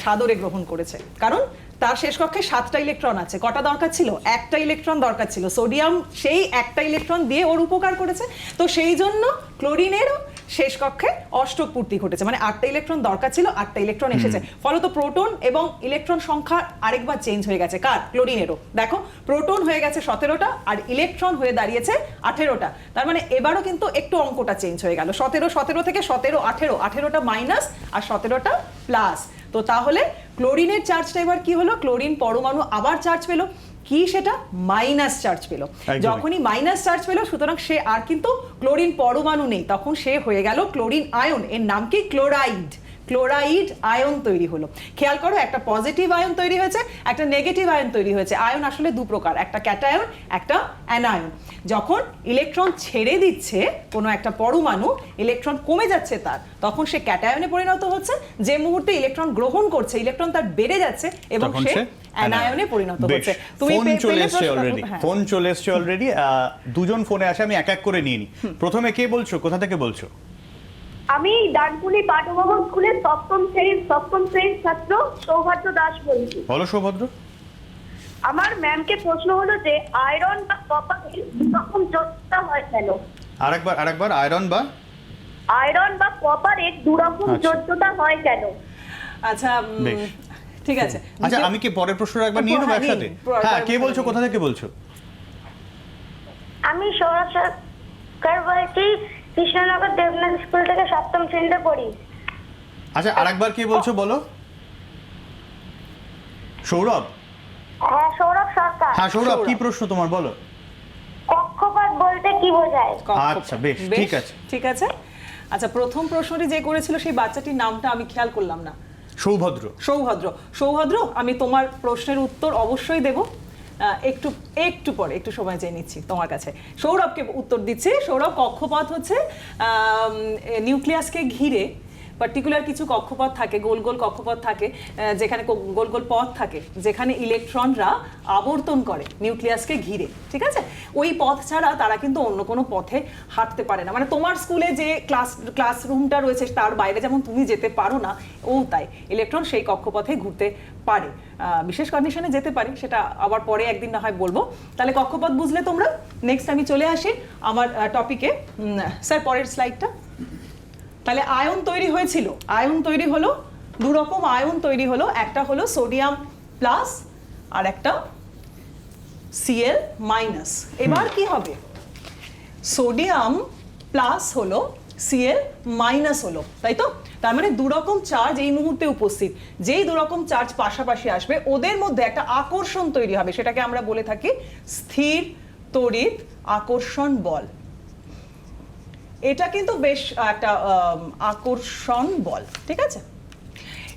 সাদরে গ্রহণ করেছে, কারণ তার শেষ কক্ষে 7টা ইলেকট্রন আছে। কটা দরকার ছিল? একটা ইলেকট্রন দরকার ছিল। সোডিয়াম সেই একটা ইলেকট্রন দিয়ে ওর উপকার করেছে, তো সেই জন্য ক্লোরিনেরও শেষ কক্ষে অষ্টক পূর্তি ঘটেছে, মানে 8টা ইলেকট্রন দরকার ছিল, 8টা ইলেকট্রন এসেছে। ফলত প্রোটন এবং ইলেকট্রন সংখ্যা আরেকবার চেঞ্জ হয়ে গেছে। কার? ক্লোরিনেরও। দেখো, প্রোটন হয়ে গেছে 17টা আর ইলেকট্রন হয়ে দাঁড়িয়েছে 18টা। তার মানে এবারও কিন্তু একটু অঙ্কটা চেঞ্জ হয়ে গেল। 17 থেকে 17, 18টা মাইনাস আর 17টা প্লাস। তো তাহলে ক্লোরিনের চার্জটা এবার কি হলো? ক্লোরিন পরমাণু আবার চার্জ পেলো, কি সেটা? মাইনাস চার্জ পেলো। একদমই। যখনই মাইনাস চার্জ পেলো, সুতরাং সে আর কিন্তু ক্লোরিন পরমাণু নেই, তখন সে হয়ে গেল ক্লোরিন আয়ন। এর নাম কি? ক্লোরাইড আয়ন তৈরি হলো। খেয়াল করো, একটা পজিটিভ আয়ন তৈরি হয়েছে, একটা নেগেটিভ আয়ন তৈরি হয়েছে। আয়ন আসলে দু প্রকার, একটা ক্যাটায়ন, একটা অ্যানায়ন। যখন ইলেকট্রন ছেড়ে দিচ্ছে কোনো একটা পরমাণু, ইলেকট্রন কমে যাচ্ছে তার, তখন সে ক্যাটায়নে পরিণত হচ্ছে। যে মুহূর্তে ইলেকট্রন গ্রহণ করছে, ইলেকট্রন তার বেড়ে যাচ্ছে এবং তখন সে সে অ্যানায়নে পরিণত বেশ, হচ্ছে। তুমি ফোন চলে পেলে এসছে প্রশ্ন- অলরেডি, হ্যাঁ। ফোন চলে এসছে অলরেডি। দুজন ফোনে আসে, আমি এক এক করে নিয়ে নিই। প্রথমে কে বলছো, কোথা থেকে বলছো? আমি ডানকুনি পাঠভবন স্কুলের সপ্তম শ্রেণীর ছাত্র সৌভাগ্য দাস বলছি। বলো সৌভদ্র। আমার ম্যামকে প্রশ্ন হলো যে আয়রন বা কপার রকম যোদ্ধা হয় কেন? আরেকবার আয়রন বা কপারের দুরকম আচ্ছা। যোদ্ধতা হয় কেন? আচ্ছা, বেশ। ঠিক আছে। আচ্ছা, আমি কি পরের প্রশ্নটা একবার নিয়ে নেবো হ্যাঁ, একসাথে? নিন। হ্যাঁ, কে পরের বলছো, প্রশ্ন কোথা থেকে বলছো? আমি সৌরসরকার বলছি, কৃষ্ণনগর দেবনাথ স্কুল থেকে সপ্তম শ্রেণীতে পড়ি। আচ্ছা, আরেকবার কে বলছো বলো? সৌরভ। হ্যাঁ, সৌরভ সরকার। হ্যাঁ সৌরভ, কি প্রশ্ন তোমার, বলো। কক্ষপথ বলতে কি বোঝায়? আচ্ছা, বেশ, ঠিক আছে। ঠিক আছে। আচ্ছা, প্রথম প্রশ্নটি যে করেছিল সেই বাচ্চাটির নামটা আমি খেয়াল করলাম না। সৌভদ্র, আমি তোমার প্রশ্নের উত্তর অবশ্যই দেব। একটু পরে, একটু সময় চেয়ে নিচ্ছি তোমার কাছে। সৌরভকে উত্তর দিচ্ছি। সৌরভ, কক্ষপথ হচ্ছে নিউক্লিয়াসকে ঘিরে পার্টিকুলার কিছু কক্ষপথ থাকে, গোল গোল কক্ষপথ থাকে, যেখানে গোল গোল পথ থাকে, যেখানে ইলেকট্রনরা আবর্তন করে নিউক্লিয়াসকে ঘিরে। ঠিক আছে? ওই পথ ছাড়া তারা কিন্তু অন্য কোনো পথে হাঁটতে পারে না। মানে তোমার স্কুলে যে ক্লাসরুমটা রয়েছে তার বাইরে যেমন তুমি যেতে পারো না, ও তাই ইলেকট্রন সেই কক্ষপথে ঘুরতে পারে। বিশেষ কন্ডিশনে যেতে পারে, সেটা আবার পরে একদিন না হয় বলবো। তাহলে কক্ষপথ বুঝলে তোমরা। নেক্সট আমি চলে আসি আমার টপিকে। স্যার, পরের স্লাইডটা। তাহলে আয়ন তৈরি হয়েছিল, আয়ন তৈরি হলো, দু রকম আয়ন তৈরি হলো। একটা হলো সোডিয়াম প্লাস আর একটা Cl মাইনাস। এবার কি হবে? সোডিয়াম প্লাস হলো Cl মাইনাস হলো, তাই তো? তার মানে দুরকম চার্জ এই মুহূর্তে উপস্থিত, যেই দুরকম চার্জ পাশাপাশি আসবে ওদের মধ্যে একটা আকর্ষণ তৈরি হবে, সেটাকে আমরা বলে থাকি স্থির তড়িৎ আকর্ষণ বল। এটা কিন্তু বেশ একটা আকর্ষণ বল, ঠিক আছে?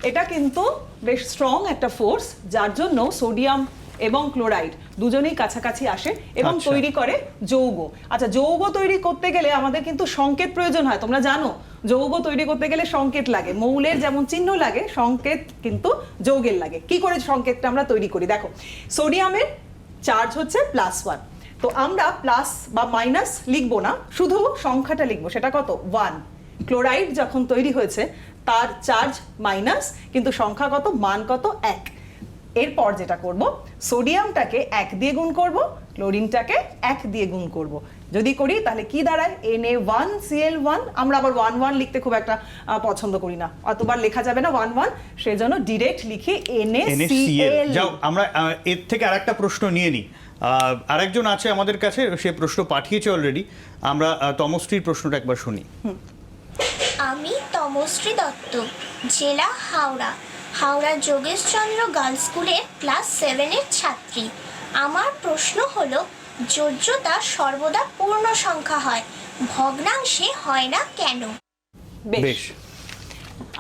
এটা কিন্তু বেশ স্ট্রং একটা ফোর্স, যার জন্য সোডিয়াম এবং ক্লোরাইড দুজনেই কাছাকাছি আসে এবং আচ্ছা। তৈরি করে যৌগ। আচ্ছা, যৌগ তৈরি করতে গেলে আমাদের কিন্তু সংকেত প্রয়োজন হয়, তোমরা জানো যৌগ তৈরি করতে গেলে সংকেত লাগে, মৌলের যেমন চিহ্ন লাগে সংকেত কিন্তু যৌগের লাগে। কি করে সংকেতটা আমরা তৈরি করি? দেখো, সোডিয়ামের চার্জ হচ্ছে +1, তো আমরা প্লাস বা মাইনাস লিখবো না, শুধু সংখ্যাটা লিখবো, সেটা কত? 1। ক্লোরাইড যখন তৈরি হয়েছে তার চার্জ মাইনাস, কিন্তু সংখ্যা কত? মান কত? 1। এরপর যেটা করব, সোডিয়ামটাকে 1 দিয়ে গুণ করব, ক্লোরিনটাকে 1 দিয়ে গুণ করব। যদি করি তাহলে কি দাঁড়ায়? Na1Cl1। আমরা আবার 1 লিখতে খুব একটা পছন্দ করি না, অতবার লেখা যাবে না 1, সেজন্য ডিরেক্ট লিখি NaCl। যাও, আমরা এর থেকে আরেকটা প্রশ্ন নিয়ে নিই। আরেকজন আছে আমাদের কাছে, সে প্রশ্ন পাঠিয়েছে অলরেডি। আমরা তমশ্রীর প্রশ্নটা একবার শুনি। আমি তমশ্রী দত্ত, জেলা হাওড়া, হাওড়া যোগেশচন্দ্র গার্লস স্কুলের ক্লাস 7-এর ছাত্রী। আমার প্রশ্ন হলো, যোজ্যতা সর্বদা পূর্ণ সংখ্যা হয়, ভগ্নাংশে হয় না কেন? বেশ,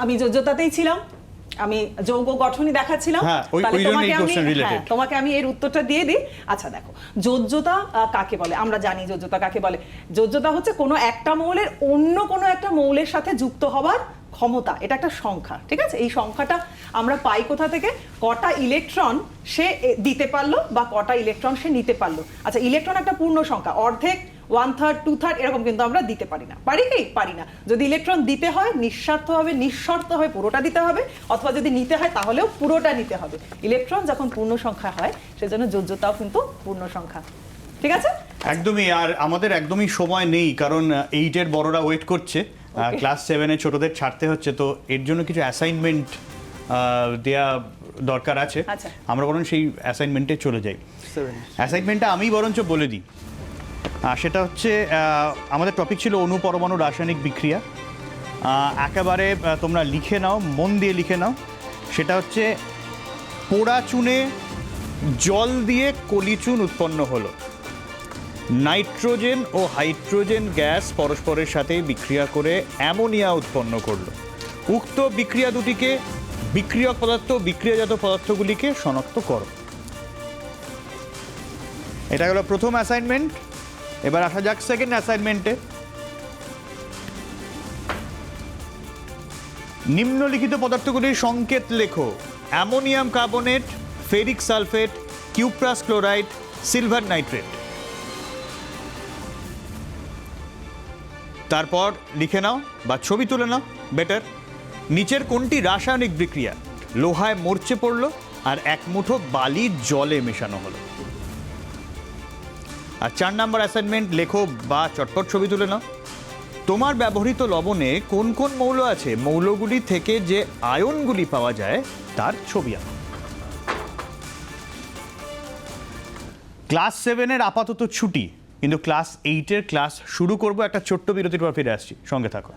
আমি যোজ্যতাতেই ছিলাম, আমি যৌগ গঠনই দেখাচ্ছিলাম। হ্যাঁ, ওই তাহলে জন্যই তোমাকে আমি question related। তোমাকে আমি এর উত্তরটা দিয়ে দিই। আচ্ছা দেখো, যোজ্যতা কাকে বলে? আমরা জানি যোজ্যতা কাকে বলে। যোজ্যতা হচ্ছে কোনো একটা মৌলের অন্য কোনো একটা মৌলের সাথে যুক্ত হওয়ার ক্ষমতা, এটা একটা সংখ্যা, ঠিক আছে? এই সংখ্যাটা আমরা পাই কোথা থেকে? কটা ইলেকট্রন সে দিতে পারলো বা কটা ইলেকট্রন সে নিতে পারলো। আচ্ছা, ইলেকট্রন একটা পূর্ণ সংখ্যা, অর্ধেক, 1/3, 2/3 এরকম কিন্তু আমরা দিতে পারি না। পারি কি? পারি না। যদি ইলেকট্রন দিতে হয় নিঃস্বার্থভাবে, নিঃশর্তভাবে পুরোটা দিতে হবে, অথবা যদি নিতে হয় তাহলেও পুরোটা নিতে হবে। ইলেকট্রন যখন পূর্ণ সংখ্যা হয় সেজন্য যোজ্যতাও কিন্তু পূর্ণ সংখ্যা, ঠিক আছে? একদমই। আর আমাদের একদমই সময় নেই, কারণ 8-এর বড়রা ওয়েট করছে, ক্লাস 7-এ ছোটদের ছাড়তে হচ্ছে, তো এর জন্য কিছু অ্যাসাইনমেন্ট দেয়া দরকার আছে। আচ্ছা। আমরা বরং সেই অ্যাসাইনমেন্টে চলে যাই। অ্যাসাইনমেন্টটা আমি বরঞ্চ বলে দিই। সেটা হচ্ছে, আমাদের টপিক ছিল অণু পরমাণু রাসায়নিক বিক্রিয়া। একেবারে তোমরা লিখে নাও, মন দিয়ে লিখে নাও। সেটা হচ্ছে, পোড়া চুনে জল দিয়ে কলিচুন উৎপন্ন হলো, নাইট্রোজেন ও হাইড্রোজেন গ্যাস পরস্পরের সাথে বিক্রিয়া করে অ্যামোনিয়া উৎপন্ন করলো। উক্ত বিক্রিয়া দুটিকে বিক্রিয়ক পদার্থ, বিক্রিয়াজাত পদার্থগুলিকে শনাক্ত করো। এটা হলো প্রথম অ্যাসাইনমেন্ট। এবার আসা যাক সেকেন্ড অ্যাসাইনমেন্টে। নিম্নলিখিত পদার্থগুলির সংকেত লেখো: ammonium carbonate, ferric sulphate, cuprous chloride, silver nitrate. তারপর লিখে নাও বা ছবি তুলে নাও, বেটার। নিচের কোনটি রাসায়নিক বিক্রিয়া? লোহায় মরচে পড়লো আর 1 মুঠো বালি জলে মেশানো হলো। আর 4 নম্বর অ্যাসাইনমেন্ট, লেখো বা চটপট ছবি তুলে নাও। তোমার ব্যবহৃত লবণে কোন কোন মৌল আছে? মৌলগুলি থেকে যে আয়নগুলি পাওয়া যায় তার ছবি আঁকো। ক্লাস 7-এর আপাতত ছুটি, কিন্তু ক্লাস 8-এর ক্লাস শুরু করব। একটা ছোট্ট বিরতির পর ফিরে আসছি, সঙ্গে থাকো।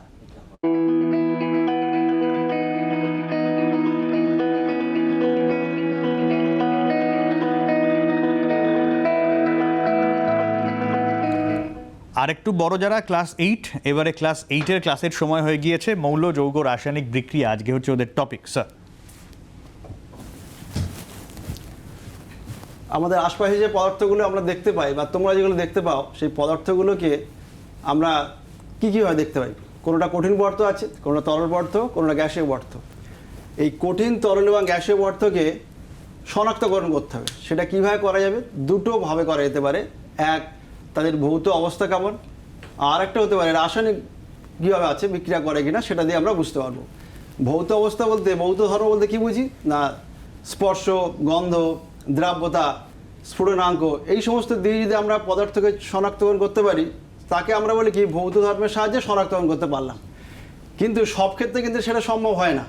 আর একটু বড় যারা ক্লাস 8, এবারে ক্লাস 8-এর ক্লাসের সময় হয়ে গিয়েছে। মৌল যৌগ রাসায়নিক বিক্রিয়া আজকে হচ্ছে ওদের টপিক। স্যার, আমাদের আশপাশে যে পদার্থগুলো আমরা দেখতে পাই বা তোমরা যেগুলো দেখতে পাও, সেই পদার্থগুলোকে আমরা কীভাবে দেখতে পাই? কোনোটা কঠিন পদার্থ আছে, কোনোটা তরল পদার্থ, কোনোটা গ্যাসীয় পদার্থ। এই কঠিন, তরল এবং গ্যাসীয় পদার্থকে শনাক্তকরণ করতে হবে। সেটা কিভাবে করা যাবে? দুটোভাবে করা যেতে পারে। এক, তাদের ভৌত অবস্থা কেমন, আর একটা হতে পারে রাসায়নিক কীভাবে আছে, বিক্রিয়া করে কিনা, সেটা দিয়ে আমরা বুঝতে পারবো। ভৌত অবস্থা বলতে, ভৌত ধর্ম বলতে কী বুঝি না, স্পর্শ, গন্ধ, দ্রাব্যতা, স্ফুটনাঙ্ক, এই সমস্ত দিয়ে যদি আমরা পদার্থকে শনাক্তকরণ করতে পারি, তাকে আমরা বলি কি, ভৌত ধর্মের সাহায্যে শনাক্তকরণ করতে পারলাম। কিন্তু সব ক্ষেত্রে কিন্তু সেটা সম্ভব হয় না।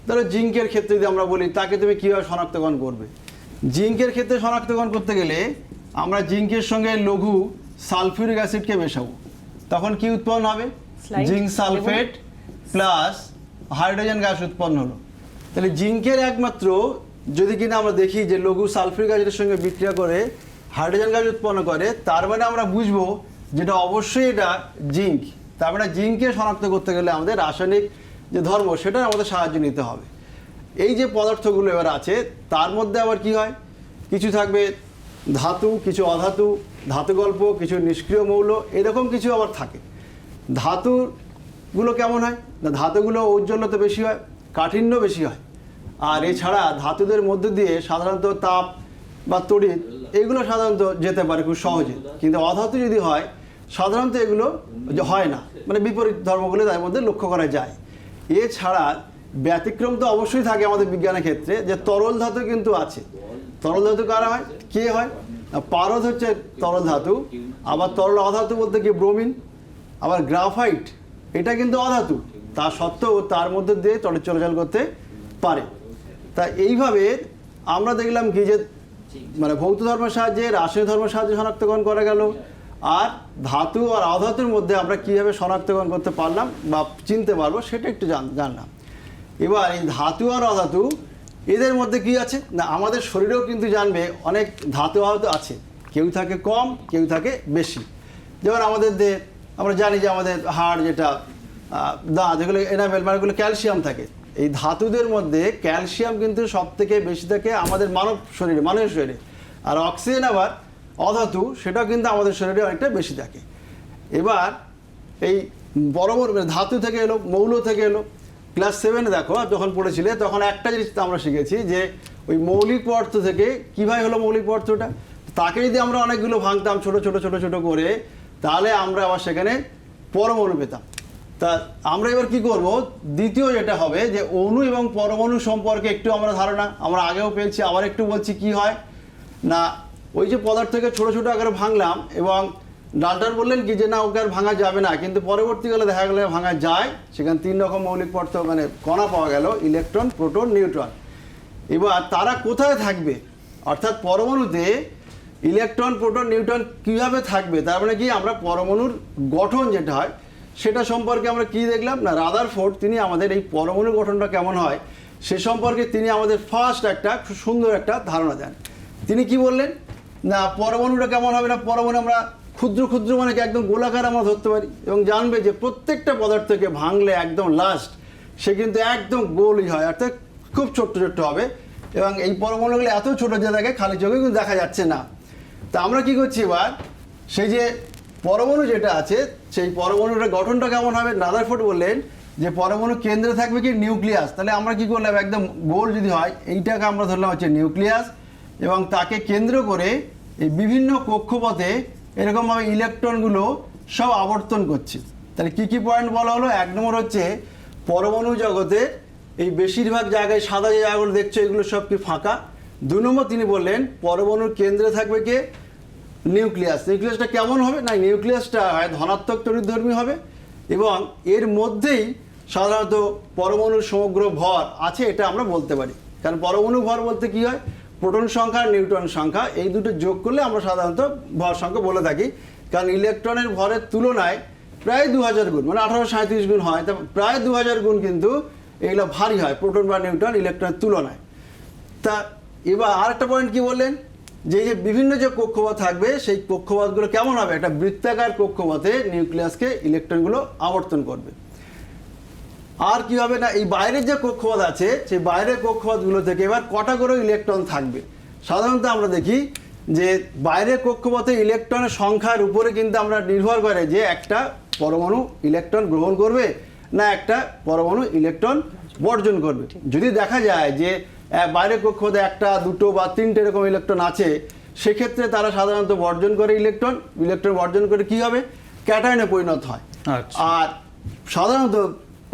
ধরো জিঙ্কের ক্ষেত্রে যদি আমরা বলি, তাকে তুমি কীভাবে শনাক্তকরণ করবে? জিঙ্কের ক্ষেত্রে শনাক্তকরণ করতে গেলে আমরা জিঙ্কের সঙ্গে লঘু সালফিউরিক অ্যাসিডকে মেশাবো, তখন কি উৎপন্ন হবে? Slide zinc sulphate plus hydrogen gas উৎপন্ন হলো। তাহলে জিঙ্কের একমাত্র যদি কিনা আমরা দেখি যে লঘু সালফিউরিক অ্যাসিডের সঙ্গে বিক্রিয়া করে হাইড্রোজেন গ্যাস উৎপন্ন করে, তার মানে আমরা বুঝবো যেটা অবশ্যই এটা জিঙ্ক। তার মানে জিঙ্ককে শনাক্ত করতে গেলে আমাদের রাসায়নিক যে ধর্ম সেটা আমাদের সাহায্য নিতে হবে। এই যে পদার্থগুলো এবার আছে তার মধ্যে আবার কি হয়, কিছু থাকবে ধাতু, কিছু অধাতু, ধাতুগল্প, কিছু নিষ্ক্রিয় মৌল, এরকম কিছু আবার থাকে। ধাতুগুলো কেমন হয় না, ধাতুগুলো ঔজ্জ্বল্যতা বেশি হয়, কাঠিন্য বেশি হয়। আর এছাড়া ধাতুদের মধ্যে দিয়ে সাধারণত তাপ বা তড়িৎ এগুলো সাধারণত যেতে পারে খুব সহজে, কিন্তু অধাতু যদি হয় সাধারণত এগুলো হয় না, মানে বিপরীত ধর্মগুলো তার মধ্যে লক্ষ্য করা যায়। এছাড়া ব্যতিক্রম তো অবশ্যই থাকে আমাদের বিজ্ঞানের ক্ষেত্রে, যে তরল ধাতু কিন্তু আছে। তরল ধাতু কারা হয়, কে হয়, পারদ হচ্ছে তরল ধাতু। আবার তরল অধাতু বলতে কি ব্রোমিন, আবার গ্রাফাইট এটা কিন্তু অধাতু, তা সত্ত্বেও তার মধ্যে দিয়ে তড়িৎ চলাচল করতে পারে। তা এইভাবে আমরা দেখলাম কি যে মানে ভৌত ধর্মের সাহায্যে, রাসায়নিক ধর্মের সাহায্যে শনাক্তকরণ করা গেল, আর ধাতু আর অধাতুর মধ্যে আমরা কীভাবে শনাক্তকরণ করতে পারলাম বা চিনতে পারবো সেটা একটু জানলাম। এবার এই ধাতু আর অধাতু এদের মধ্যে কি আছে না, আমাদের শরীরেও কিন্তু জানবে অনেক ধাতু অধাতু আছে, কেউ থাকে কম, কেউ থাকে বেশি। যেমন আমাদের আমরা জানি যে আমাদের হাড় যেটা দাঁত, যেগুলো এনামেল মানে এগুলো ক্যালসিয়াম থাকে। এই ধাতুদের মধ্যে ক্যালসিয়াম কিন্তু সব থেকে বেশি থাকে আমাদের মানুষের শরীরে, আর অক্সিজেন আবার অধাতু, সেটাও কিন্তু আমাদের শরীরে অনেকটা বেশি থাকে। এবার এই বরাবর ধাতু থেকে এলো, মৌল থেকে এলো। ক্লাস 7-এ দেখো যখন পড়েছিলে তখন একটা জিনিস আমরা শিখেছি যে ওই মৌলিক পদার্থ থেকে কীভাবে হলো মৌলিক পদার্থটা, তাকে যদি আমরা অনেকগুলো ভাঙতাম ছোট ছোট ছোট ছোট করে, তাহলে আমরা আবার সেখানে পরমাণু পেতাম। তা আমরা এবার কি করব, দ্বিতীয় যেটা হবে যে অণু এবং পরমাণু সম্পর্কে একটু আমরা ধারণা আমরা আগেও পেয়েছি, আবার একটু বলছি কি হয় না, ওই যে পদার্থকে ছোট ছোট আকারে ভাঙলাম এবং ডাল্টন বললেন কি যে না ওকে আর ভাঙা যাবে না, কিন্তু পরবর্তীকালে দেখা গেল ভাঙা যায়। সেখানে 3 রকম মৌলিক পদার্থ মানে কণা পাওয়া গেল, ইলেকট্রন, প্রোটন, নিউট্রন। এবার তারা কোথায় থাকবে, অর্থাৎ পরমাণুতে ইলেকট্রন, প্রোটন, নিউট্রন কীভাবে থাকবে, তার মানে কি আমরা পরমাণুর গঠন যেটা হয় সেটা সম্পর্কে আমরা কি দেখলাম না, রাদারফোর্ড তিনি আমাদের এই পরমাণুর গঠনটা কেমন হয় সে সম্পর্কে তিনি আমাদের ফার্স্ট একটা খুব সুন্দর একটা ধারণা দেন। তিনি কি বললেন না, পরমাণুটা কেমন হবে না, পরমাণু আমরা ক্ষুদ্র ক্ষুদ্র মানে একদম গোলাকার আমরা ধরতে পারি, এবং জানবে যে প্রত্যেকটা পদার্থকে ভাঙলে একদম লাস্ট সে কিন্তু একদম গোলই হয়, অর্থাৎ খুব ছোট্ট ছোট্ট হবে। এবং এই পরমাণুগুলো এত ছোটো যে থাকে খালি চোখে কিন্তু দেখা যাচ্ছে না। তা আমরা কি করছি এবার, সেই যে পরমাণু যেটা আছে সেই পরমাণুর গঠনটা কেমন হবে, রাদারফোর্ড বললেন যে পরমাণু কেন্দ্রে থাকবে কি নিউক্লিয়াস। তাহলে আমরা কি করলাম, একদম গোল যদি হয় এইটাকে আমরা ধরলাম হচ্ছে নিউক্লিয়াস, এবং তাকে কেন্দ্র করে এই বিভিন্ন কক্ষপথে এরকমভাবে ইলেকট্রনগুলো সব আবর্তন করছে। তাহলে কী কী পয়েন্ট বলা হলো, 1 নম্বর হচ্ছে পরমাণু জগতে এই বেশিরভাগ জায়গায় সাদা যে জায়গাগুলো দেখছো এগুলো সব কি ফাঁকা। 2 নম্বর তিনি বললেন পরমাণুর কেন্দ্রে থাকবে কে নিউক্লিয়াস। নিউক্লিয়াসটা কেমন হবে না, নিউক্লিয়াসটা হয় ধনাত্মক তড়িৎধর্মী হবে, এবং এর মধ্যেই সাধারণত পরমাণুর সমগ্র ভর আছে এটা আমরা বলতে পারি। কারণ পরমাণু ভর বলতে কি হয়, প্রোটন সংখ্যা আর নিউট্রন সংখ্যা এই দুটো যোগ করলে আমরা সাধারণত ভর সংখ্যা বলে থাকি। কারণ ইলেকট্রনের ভরের তুলনায় প্রায় 2000 গুণ মানে 1837 গুণ হয়, তা প্রায় 2000 গুণ কিন্তু এগুলো ভারী হয় প্রোটন বা নিউট্রন ইলেকট্রনের তুলনায়। তা এবার আরেকটা পয়েন্ট কি বললেন, যে বিভিন্ন যে কক্ষপথ থাকবে সেই কক্ষপথগুলো কেমন হবে, একটা বৃত্তাকার কক্ষপথে নিউক্লিয়াসকে ইলেকট্রনগুলো আবর্তন করবে। আর কি হবে না, এই বাইরের যে কক্ষপথ আছে সেই বাইরের কক্ষপথগুলো থেকে এবার কটা করে ইলেকট্রন থাকবে। সাধারণত আমরা দেখি যে বাইরের কক্ষপথে ইলেকট্রনের সংখ্যার উপরে কিন্তু আমরা নির্ভর করে যে একটা পরমাণু ইলেকট্রন গ্রহণ করবে না একটা পরমাণু ইলেকট্রন বর্জন করবে। যদি দেখা যায় যে বাইরের কক্ষপথে 1, 2 বা 3টে এরকম ইলেকট্রন আছে, সেক্ষেত্রে তারা সাধারণত বর্জন করে ইলেকট্রন বর্জন করে কি হবে, ক্যাটায়নে পরিণত হয়। আর সাধারণত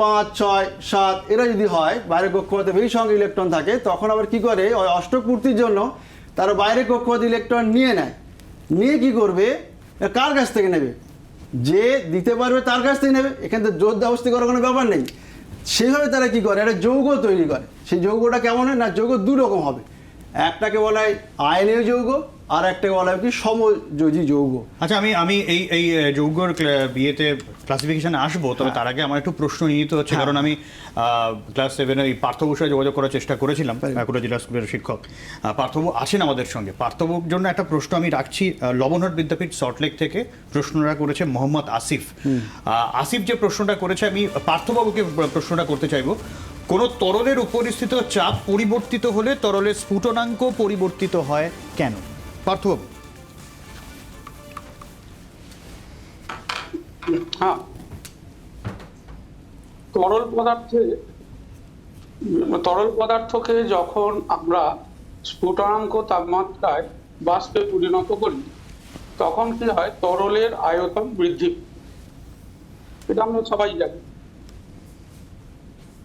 5, 6, 7 এরা যদি হয় বাইরের কক্ষপথে বেশি সংখ্যক ইলেকট্রন থাকে, তখন আবার কি করে ওই অষ্টপূর্তির জন্য তারা বাইরের কক্ষপথে ইলেকট্রন নিয়ে নেয়। নিয়ে কি করবে, কার কাছ থেকে নেবে, যে দিতে পারবে তার কাছ থেকে নেবে, এখান থেকে জোর ব্যবস্থা করার কোনো ব্যাপার নেই। সেইভাবে তারা কি করে, একটা যৌগ তৈরি করে। সেই যৌগটা কেমন হয় না, যৌগ 2 রকম হবে, একটাকে বলা হয় আয়নীয় যৌগ আর একটা বলা হয় কি সমযোজী যৌগ। আচ্ছা, আমি এই যৌগর বিয়েতে ক্লাসিফিকেশনে আসবো, তবে তার আগে আমার একটু প্রশ্ন নিহিত হচ্ছে, কারণ আমি ক্লাস 7 এই পার্থবুর সাথে যোগাযোগ করার চেষ্টা করেছিলাম, বাঁকুড়া জেলা স্কুলের শিক্ষক পার্থবু আছেন আমাদের সঙ্গে। পার্থবুর জন্য একটা প্রশ্ন আমি রাখছি, লবণহাট বিদ্যাপীঠ সল্টলেক থেকে প্রশ্নটা করেছে মোহাম্মদ আসিফ। আসিফ যে প্রশ্নটা করেছে, আমি পার্থবাবুকে প্রশ্নটা করতে চাইবো। কোন তরলের উপরিস্থিত চাপ পরিবর্তিত হলে তরলের স্ফুটনাঙ্ক পরিবর্তিত হয় কেন? পার্থবাবু। হ্যাঁ, তরল পদার্থকে যখন আমরা স্ফুটনাঙ্ক তাপমাত্রায় বাষ্পে পরিণত করি, তখন কি হয়, তরলের আয়তন বৃদ্ধি পায়। এটা আমরা সবাই জানি।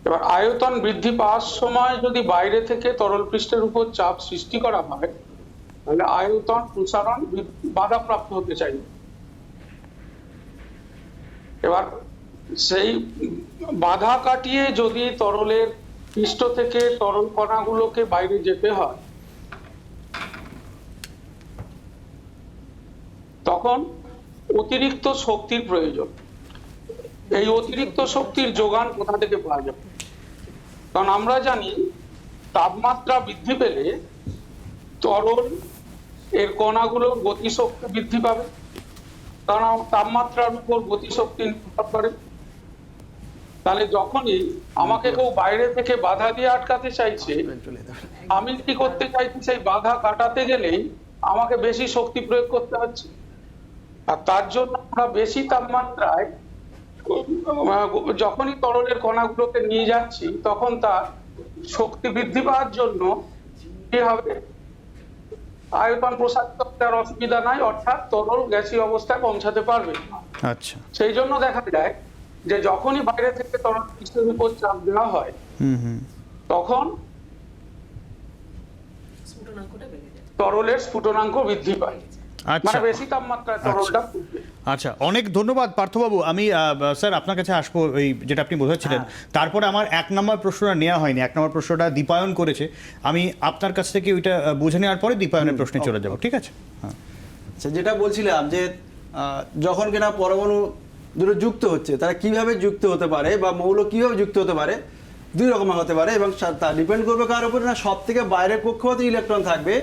এবার আয়তন বৃদ্ধি পাওয়ার সময় যদি বাইরে থেকে তরল পৃষ্ঠের উপর চাপ সৃষ্টি করা হয়, তাহলে আয়তন প্রসারণ বাধাপ্রাপ্ত হতে চাইবে। এবার সেই বাধা কাটিয়ে যদি তরলের পৃষ্ঠ থেকে তরল কণাগুলোকে বাইরে যেতে হয়, তখন অতিরিক্ত শক্তির প্রয়োজন। এই অতিরিক্ত শক্তির যোগান কোথা থেকে পাওয়া যাবে? কারণ আমরা জানি তাপমাত্রা বৃদ্ধি পেলে তরল এর কণাগুলোর গতিশক্তি বৃদ্ধি পাবে, কারণ তাপমাত্রার উপর গতিশক্তি নির্ভর করে। তাহলে যখনই আমাকে কেউ বাইরে থেকে বাধা দিয়ে আটকাতে চাইছে, আমি কি করতে চাইছি, সেই বাধা কাটাতে গেলেই আমাকে বেশি শক্তি প্রয়োগ করতে হচ্ছে। আর তার জন্য আমরা বেশি তাপমাত্রায় যখনই তরলের কণাগুলোকে নিয়ে যাচ্ছি, তখন তার শক্তি বৃদ্ধি পাওয়ার জন্য কি হবে, আয়তন প্রসারিত করার অসুবিধা নাই, অর্থাৎ তরল গ্যাসীয় অবস্থায় পৌঁছাতে পারবে। আচ্ছা, সেই জন্য দেখা যায় যে যখনই বাইরে থেকে তরল পৃষ্ঠের উপর চাপ দেওয়া হয়, তখন তরলের স্ফুটনাঙ্ক বৃদ্ধি পায়। আচ্ছা, মানে বেশি তাপমাত্রায় তরলটা ফুটবে। আচ্ছা, অনেক ধন্যবাদ পার্থবাবু। আমি স্যার আপনার কাছে আসবো, ওই যেটা আপনি বোঝাচ্ছিলেন। তারপরে আমার 1 নম্বর প্রশ্নটা নেওয়া হয়নি, 1 নম্বর প্রশ্নটা দীপায়ন করেছে। আমি আপনার কাছ থেকে ওইটা বুঝে নেওয়ার পরে দীপায়নের প্রশ্নে চলে যাবো, ঠিক আছে? হ্যাঁ, আচ্ছা, যেটা বলছিলাম যে যখন কিনা পরমাণু দুটো যুক্ত হচ্ছে, তারা কিভাবে যুক্ত হতে পারে বা মৌল কিভাবে যুক্ত হতে পারে, দুই রকমের হতে পারে, এবং তা ডিপেন্ড করবে কার উপরে না, সব থেকে বাইরের কক্ষপথে ইলেকট্রন থাকবে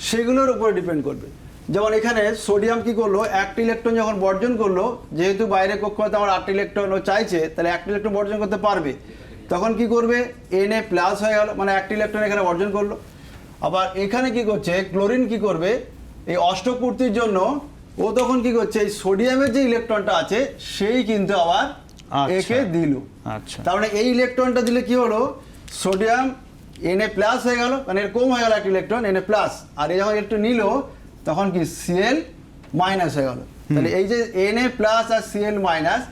সেগুলোর উপরে ডিপেন্ড করবে। যেমন এখানে সোডিয়াম কি করলো, 1টি ইলেকট্রন যখন বর্জন করলো, যেহেতু বাইরের কক্ষপথে আমার 8টি ইলেকট্রন চাইছে, তাহলে 1টি ইলেকট্রন বর্জন করতে পারবে, তখন কি করবে, Na+ হয়ে গেল, মানে 1টি ইলেকট্রন এখানে বর্জন করলো। আবার এখানে কি করছে, ক্লোরিন কি করবে, এই অষ্টক পূর্তির জন্য ও তখন কি করছে, এই সোডিয়ামের যে ইলেকট্রনটা আছে সেই কিন্তু আবার একে দিল। আচ্ছা, তার মানে এই ইলেকট্রনটা দিলে কি হলো, সোডিয়াম Na+ হয়ে গেল, মানে এর কম হয়ে গেল 1 ইলেকট্রন Na+, আর এই যখন একটু নিল তখন কি Cl- হয়ে গেল। তাহলে এই যে Na+ আর Cl-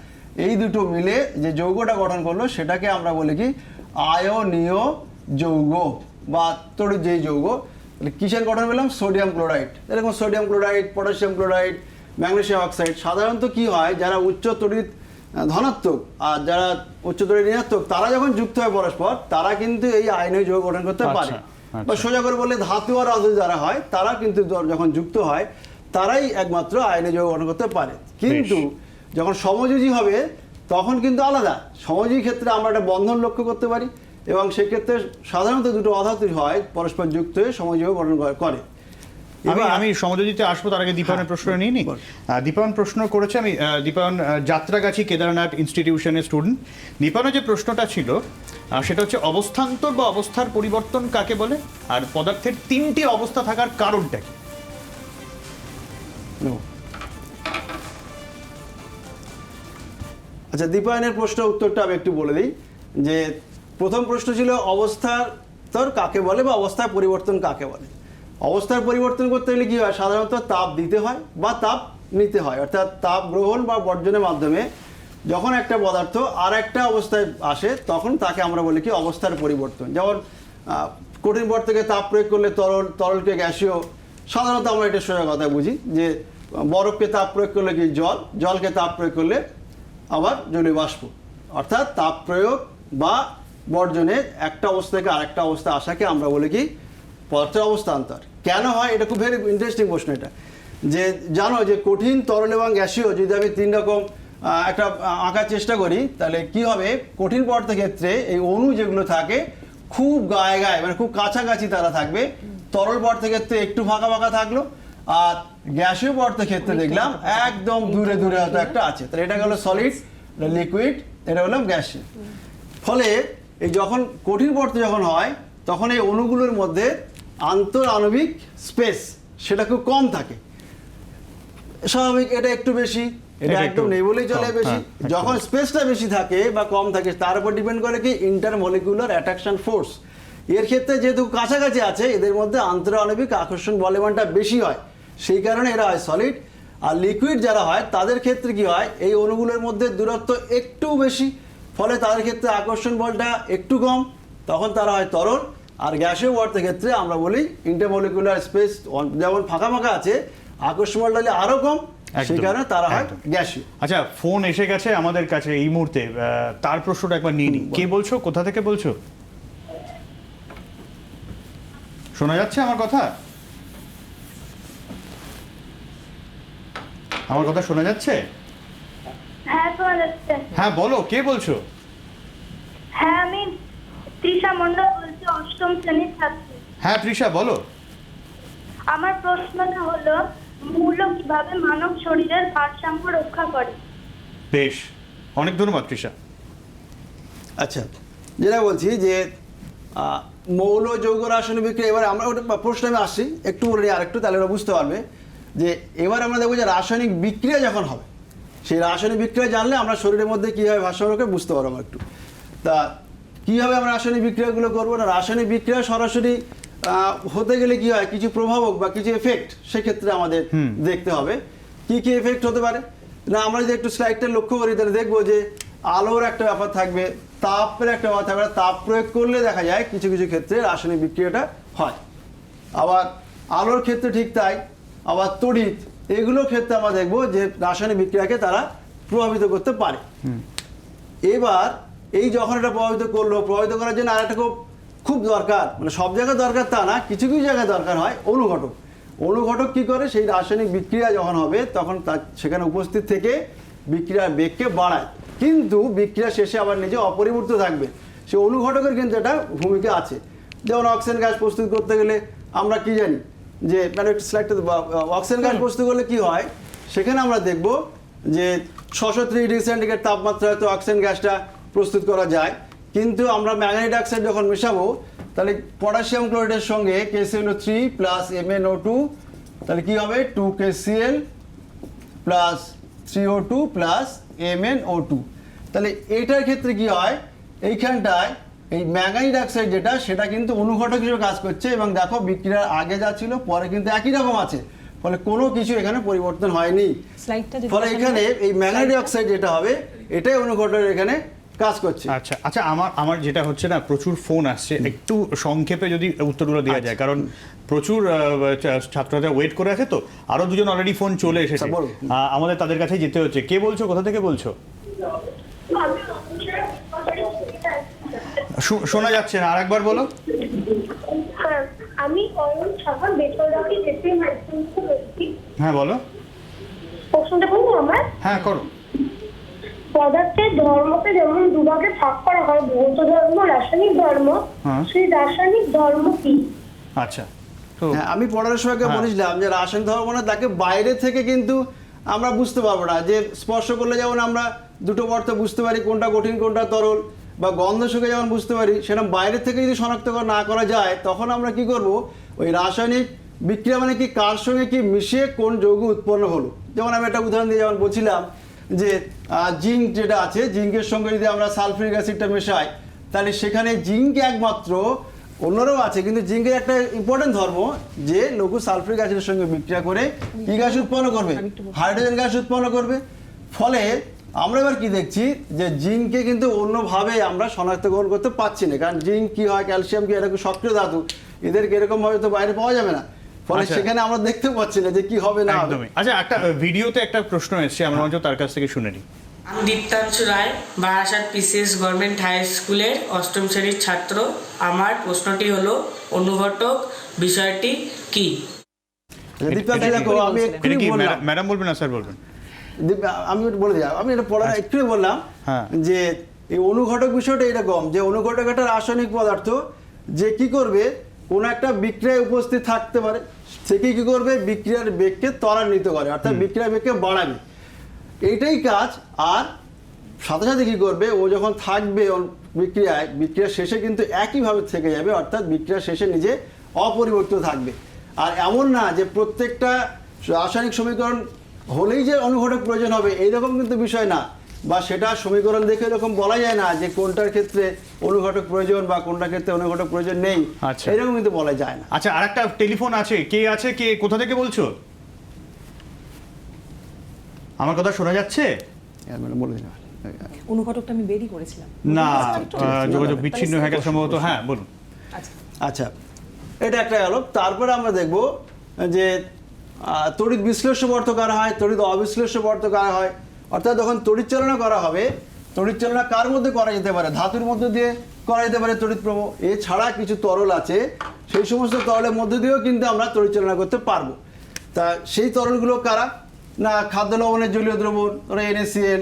এই দুটো মিলে যে যৌগটা গঠন করলো, সেটাকে আমরা বলি কি আয়নীয় যৌগ বা তড়িৎ যেই যৌগ। কিসের গঠন পেলাম, সোডিয়াম ক্লোরাইড। এরকম sodium chloride, potassium chloride, magnesium oxide. সাধারণত কি হয়, যারা উচ্চ তড়িৎ ধনাত্মক আর যারা উচ্চ তড়িৎ ঋণাত্মক, তারা যখন যুক্ত হয় পরস্পর, তারা কিন্তু এই আয়নীয় যৌগ গঠন করতে পারে। বা সোজা করে বললে ধাতু আর আধাতু যারা হয়, তারা কিন্তু যখন যুক্ত হয়, তারাই একমাত্র আয়নীয় যৌগ গঠন করতে পারে। কিন্তু যখন সমযোজী হবে, তখন কিন্তু আলাদা। সমযোজী ক্ষেত্রে আমরা একটা বন্ধন লক্ষ্য করতে পারি, এবং সেক্ষেত্রে সাধারণত দুটো অধাতু হয় পরস্পর যুক্ত হয়ে সমযোজী গঠন করে। আমি সমযোজিতে আসবো, তার আগে দীপায়নের প্রশ্ন নিয়ে নিই। দীপায়ন প্রশ্ন করেছে, আমি দীপায়ন যাত্রাগাছি কেদারনাথ ইনস্টিটিউশনের স্টুডেন্ট। দীপায়নের যে প্রশ্নটা ছিল সেটা হচ্ছে অবস্থান্তর বা অবস্থার পরিবর্তন কাকে বলে, আর পদার্থের 3টি অবস্থা থাকার কারণটা কি? আচ্ছা, দীপায়নের প্রশ্নের উত্তরটা আমি একটু বলে দিই। যে প্রথম প্রশ্ন ছিল অবস্থান্তর কাকে বলে বা অবস্থার পরিবর্তন কাকে বলে। অবস্থার পরিবর্তন করতে গেলে কি হয়, সাধারণত তাপ দিতে হয় বা তাপ নিতে হয়, অর্থাৎ তাপ গ্রহণ বা বর্জনের মাধ্যমে যখন একটা পদার্থ আর একটা অবস্থায় আসে, তখন তাকে আমরা বলি কি অবস্থার পরিবর্তন। যেমন কঠিন পদার্থ থেকে তাপ প্রয়োগ করলে তরলকে গ্যাসীয়, সাধারণত আমরা এটা সোজা কথা বুঝি যে বরফকে তাপ প্রয়োগ করলে কি জলকে তাপ প্রয়োগ করলে আবার জলীয় বাষ্প। অর্থাৎ তাপ প্রয়োগ বা বর্জনের একটা অবস্থা থেকে আরেকটা অবস্থা আসাকে আমরা বলি কি পদার্থের অবস্থান্তর। কেন হয় এটা খুব ভেরি ইন্টারেস্টিং প্রশ্ন এটা, যে জানো যে কঠিন, তরল এবং গ্যাসীয় যদি আমি 3 রকম একটা আঁকার চেষ্টা করি, তাহলে কি হবে, কঠিন পদার্থের ক্ষেত্রে এই অণু যেগুলো থাকে খুব গায়ে গায়ে মানে খুব কাছাকাছি তারা থাকবে, তরল পদার্থের ক্ষেত্রে একটু ফাঁকা ফাঁকা থাকলো, আর গ্যাসীয় পদার্থের ক্ষেত্রে দেখলাম একদম দূরে দূরে হয়তো একটা আছে। তাহলে এটা হলো সলিড, লিকুইড, এটা হলো গ্যাসীয়। ফলে এই যখন কঠিন পদার্থ যখন হয় তখন এই অণুগুলোর মধ্যে আন্তর আণবিক স্পেস সেটা খুব কম থাকে, স্বাভাবিক, এটা একটু বেশি, এটা এটা একদম একটু নেই বলেই চলে কম, বেশি। হ্যাঁ, যখন স্পেসটা বেশি থাকে বা কম থাকে তার উপর ডিপেন্ড করে কি ইন্টারমলিকুলার অ্যাট্রাকশন ফোর্স। এর ক্ষেত্রে যেহেতু কাছাকাছি আছে এদের মধ্যে আন্তরাণবিক আকর্ষণ বলমানটা বেশি হয়, সেই কারণে এরা হয় সলিড। আর লিকুইড যারা হয় তাদের ক্ষেত্রে কি হয়, এই অণুগুলোর মধ্যে দূরত্ব একটু বেশি, ফলে তাদের ক্ষেত্রে আকর্ষণ বলটা একটু কম, তখন তারা হয় তরল। আর গ্যাসীয় পদার্থের ক্ষেত্রে আমরা বলি ইন্টারমলিকুলার স্পেস যেমন ফাঁকা ফাঁকা আছে, আকর্ষণ বলটা আরো কম, সেই একদম, কারণে তারা হয় একদম। গ্যাসীয়। আচ্ছা, ফোন এসে গেছে আমাদের কাছে এই মুহূর্তে, তার প্রশ্নটা একবার নিয়ে নিই। কে বলছো, কোথা থেকে বলছো? শোনা যাচ্ছে আমার কথা? আমার কথা শোনা যাচ্ছে? হ্যাঁ শোনা যাচ্ছে। হ্যাঁ বলো, কে বলছো? হ্যাঁ আমি তৃষা মণ্ডল বলছি, 8ম শ্রেণীর ছাত্রী। হ্যাঁ তৃষা বলো। আমার প্রশ্নটা হলো মৌল কিভাবে মানব শরীরের ভারসাম্য রক্ষা করে? বেশ, অনেক ধন্যবাদ তৃষা। আচ্ছা, যেটা বলছি যে মৌল যৌগ রাসায়নিক বিক্রিয়া, এবার আমরা ওটা প্রশ্ন আমি আসছি, একটু বলে নিই আরেকটু, তাহলে ওরা বুঝতে পারবে যে এবার আমরা দেখবো যে রাসায়নিক বিক্রিয়া যখন হবে, সেই রাসায়নিক বিক্রিয়া জানলে আমরা শরীরের মধ্যে কীভাবে ভারসাম্য রক্ষা বুঝতে পারবো আমরা একটু। তা কীভাবে আমরা রাসায়নিক বিক্রিয়াগুলো করবো না, রাসায়নিক বিক্রিয়া সরাসরি হতে গেলে কি হয়, কিছু প্রভাবক বা কিছু এফেক্ট সেক্ষেত্রে আমাদের দেখতে হবে। কি কি এফেক্ট হতে পারে না, আমরা যদি একটু স্লাইডটা লক্ষ্য করি তাহলে দেখবো যে আলোর একটা ব্যাপার থাকবে, তাপের একটা ব্যাপার থাকবে, তাপ প্রয়োগ করলে দেখা যায় কিছু কিছু ক্ষেত্রে রাসায়নিক বিক্রিয়াটা হয়। আবার আলোর ক্ষেত্রে ঠিক তাই, আবার তড়িৎ, এগুলোর ক্ষেত্রে আমরা দেখবো যে রাসায়নিক বিক্রিয়াকে তারা প্রভাবিত করতে পারে। এবার এই যখন এটা প্রভাবিত করলো, প্রভাবিত করার জন্য আর একটা খুব দরকার, মানে সব জায়গায় দরকার তা না, কিছু কিছু জায়গায় দরকার হয় অনুঘটক। অনুঘটক কি করে, সেই রাসায়নিক বিক্রিয়া যখন হবে তখন তার সেখানে উপস্থিত থেকে বিক্রিয়ার বেগকে বাড়ায়, কিন্তু বিক্রিয়া শেষে আবার নিজে অপরিবর্তিত থাকবে। সেই অনুঘটকের কিন্তু একটা ভূমিকা আছে। যেমন অক্সিজেন গ্যাস প্রস্তুত করতে গেলে আমরা কি জানি যে, মানে একটু স্লাইডটা, অক্সিজেন গ্যাস প্রস্তুত করলে কি হয়, সেখানে আমরা দেখব যে 603 ডিগ্রি সেন্টিগ্রেড তাপমাত্রা হয়তো অক্সিজেন গ্যাসটা প্রস্তুত করা যায়, কিন্তু আমরা ম্যাঙ্গানিজ অক্সাইড যখন মেশাবো তাহলে পটাশিয়াম ক্লোরাইডের সঙ্গে KClO3 প্লাস MnO2, তাহলে কি হবে 2KCl plus 3O2 plus MnO2। তাহলে এইটার ক্ষেত্রে কি হয়, এইখানটায় এই ম্যাঙ্গানিজ অক্সাইড যেটা, সেটা কিন্তু অনুঘটক হিসেবে কাজ করছে, এবং দেখো বিক্রিয়ার আগে যা ছিল পরে কিন্তু একই রকম আছে, ফলে কোনো কিছু এখানে পরিবর্তন হয়নি। ফলে এখানে এই ম্যাঙ্গানিজ অক্সাইড যেটা হবে এটাই অনুঘটকের এখানে কাজ করছে। আচ্ছা আচ্ছা, আমার যেটা হচ্ছে না, প্রচুর ফোন আসছে, একটু সংক্ষেপে যদি উত্তরগুলো দেওয়া যায়, কারণ প্রচুর ছাত্ররা ওয়েট করে আছে, তো আরো দুজন অলরেডি ফোন চলে এসেছে, আমাদের তাদের কাছে যেতে হচ্ছে। কে বলছো, কোথা থেকে বলছো? শোনা যাচ্ছে না, আরেকবার বলো। হ্যাঁ আমি অয়ন সাহা, বেসরকারি জেসিম হাই স্কুল থেকে বলছি। হ্যাঁ বলো। প্রশ্নটা বলবো আমার? হ্যাঁ করো। পদার্থের ধর্মকে যেমন দুভাগে ভাগ করা হয়, ভৌত ধর্ম, রাসায়নিক ধর্ম, সেই রাসায়নিক ধর্ম কি? আচ্ছা, তো হ্যাঁ, আমি পড়ার সময় বলেছিলাম যে রাসায়নিক ধর্ম না, তাকে বাইরে থেকে কিন্তু আমরা বুঝতে পারবো না। যে স্পর্শ করলে যেমন আমরা দুটো পদার্থ বুঝতে পারি কোনটা কঠিন কোনটা তরল, বা গন্ধ শুকে যেমন বুঝতে পারি, সেরকম বাইরে থেকে যদি শনাক্ত না করা যায় তখন আমরা কি করব, ওই রাসায়নিক বিক্রিয়া মানে কি, কার সঙ্গে কি মিশিয়ে কোন যৌগ উৎপন্ন হলো। যেমন আমি একটা উদাহরণ দিয়ে যেমন বলছিলাম যে জিঙ্ক যেটা আছে, জিঙ্কের সঙ্গে যদি আমরা সালফিউরিক অ্যাসিডটা মেশাই, তাহলে সেখানে জিঙ্ক একমাত্র, অন্যরাও আছে কিন্তু জিঙ্কের একটা ইম্পর্টেন্ট ধর্ম যে লঘু সালফিউরিক অ্যাসিডের সঙ্গে বিক্রিয়া করে কি গ্যাস উৎপন্ন করবে, হাইড্রোজেন গ্যাস উৎপন্ন করবে। ফলে আমরা এবার কি দেখছি যে জিঙ্ককে কিন্তু অন্যভাবে আমরা শনাক্তকরণ করতে পারছি না, কারণ জিঙ্ক কি হয়, ক্যালসিয়াম কি, এরকম সক্রিয় ধাতু, এদেরকে এরকম ভাবে তো বাইরে পাওয়া যাবে না, ফলে সেখানে আমরা দেখতে পাচ্ছি না যে কি হবে না হবে। আচ্ছা, একটা ভিডিওতে একটা প্রশ্ন এসেছে, আমরা তার কাছ থেকে শুনে নিই। আমি দীপ্তাংশু রায়, বারাসাত পিসিএস গভর্নমেন্ট হাই স্কুলের অষ্টম শ্রেণীর ছাত্র। আমার প্রশ্নটি হলো অনুঘটক বিষয়টি কি? দীপ্তাংশু দেখো, আমি এটা এক্ষুনি কি বললাম, ম্যাডাম বলবেন না স্যার বলবেন? আমি একটু বলে দিই, আমি এটা পড়া একটুই বললাম হ্যাঁ। যে এই অনুঘটক বিষয়টা এরকম যে অনুঘটক একটা রাসায়নিক পদার্থ যে কি করবে, কোনো একটা বিক্রিয়ায় উপস্থিত থাকতে পারে, সে কি করবে, বিক্রিয়ার বেগকে ত্বরান্বিত করে, অর্থাৎ বিক্রিয়ার বেগকে বাড়াবে, এইটাই কাজ। আর সাথে সাথে কি করবে, ও যখন থাকবে ওর বিক্রিয়ায়, বিক্রিয়ার শেষে কিন্তু একইভাবে থেকে যাবে, অর্থাৎ বিক্রিয়ার শেষে নিজে অপরিবর্তিত থাকবে। আর এমন না যে প্রত্যেকটা রাসায়নিক সমীকরণ হলেই যে অনুঘটক প্রয়োজন হবে এইরকম কিন্তু বিষয় না, বা সেটা সমীকরণ দেখে এরকম বলা যায় না যে কোনটার ক্ষেত্রে অনুঘটক প্রয়োজন বা কোনটার ক্ষেত্রে অনুঘটক প্রয়োজন নেই, আচ্ছা। এরকম কিন্তু বলা যায় না। আচ্ছা, আরেকটা টেলিফোন আছে, কে আছে, কে কোথা থেকে বলছো? আমার কথা শোনা যাচ্ছে? মানে বলে দিলাম। অনুঘটকটা আমি বেরই করেছিলাম না, একটু যোগাযোগ বিচ্ছিন্ন হয়ে গেছে সম্ভবত। হ্যাঁ, বলুন। আচ্ছা আচ্ছা, এটা একটা গেল। তারপরে আমরা দেখব যে তড়িৎ বিশ্লেষ্য বর্ত কারা হয়, তড়িৎ অবিশ্লেষ্য বর্ত কারা হয়। অর্থাৎ যখন তড়িৎ চালনা করা হবে, তড়িৎ চালনা কার মধ্যে করা যেতে পারে, ধাতুর মধ্যে দিয়ে করা যেতে পারে তড়িৎ প্রবাহ। এছাড়া কিছু তরল আছে, সেই সমস্ত তরলের মধ্যে দিয়েও কিন্তু আমরা তড়িৎ চালনা করতে পারবো। তা সেই তরলগুলো কারা না, খাদ্য লবণের জলীয় দ্রবণ, ধরো NaCl,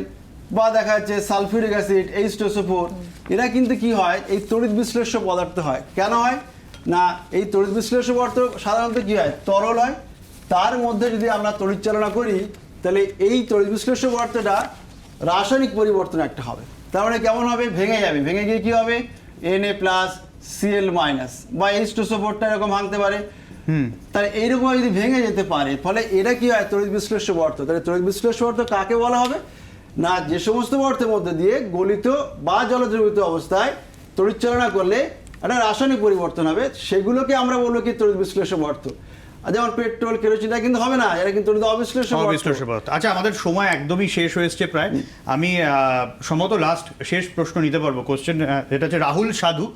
বা দেখা যাচ্ছে সালফিউরিক অ্যাসিড, H2SO4, এরা কিন্তু কি হয়, এই তড়িৎ বিশ্লেষ্য পদার্থ হয়। কেন হয় না, এই তড়িৎ বিশ্লেষ্য পদার্থ সাধারণত কি হয়, তরল হয়, তার মধ্যে যদি আমরা তড়িৎ চালনা করি তাহলে এই তড়িৎ বিশ্লেষ্য পদার্থটা রাসায়নিক পরিবর্তন একটা হবে। তার মানে কেমন হবে, ভেঙে যাবে, ভেঙে গিয়ে কি হবে, Na+Cl- বা H2SO4টা এরকম ভাঙতে পারে। তাহলে এইরকম যদি ভেঙে যেতে পারে, ফলে এটা কি হয়, তড়িৎ বিশ্লেষ্য পদার্থ। তাহলে তড়িৎ বিশ্লেষ্য পদার্থ কাকে বলা হবে না, যে সমস্ত পদার্থের মধ্যে দিয়ে গলিত বা জলদ্রবিত অবস্থায় তড়িৎ চালনা করলে একটা রাসায়নিক পরিবর্তন হবে, সেগুলোকে আমরা বলবো কি তড়িৎ বিশ্লেষ্য পদার্থ। আর যেমন পেট্রোল, কেরোসিন কিন্তু হবে না, এরা কিন্তু তড়িৎ অবিশ্লেষ্য পদার্থ। আচ্ছা, আমাদের সময় একদমই শেষ হয়েছে প্রায়। আমি সম্ভবত লাস্ট শেষ প্রশ্ন নিতে পারবো, কোশ্চেন। এটা হচ্ছে রাহুল সাধু,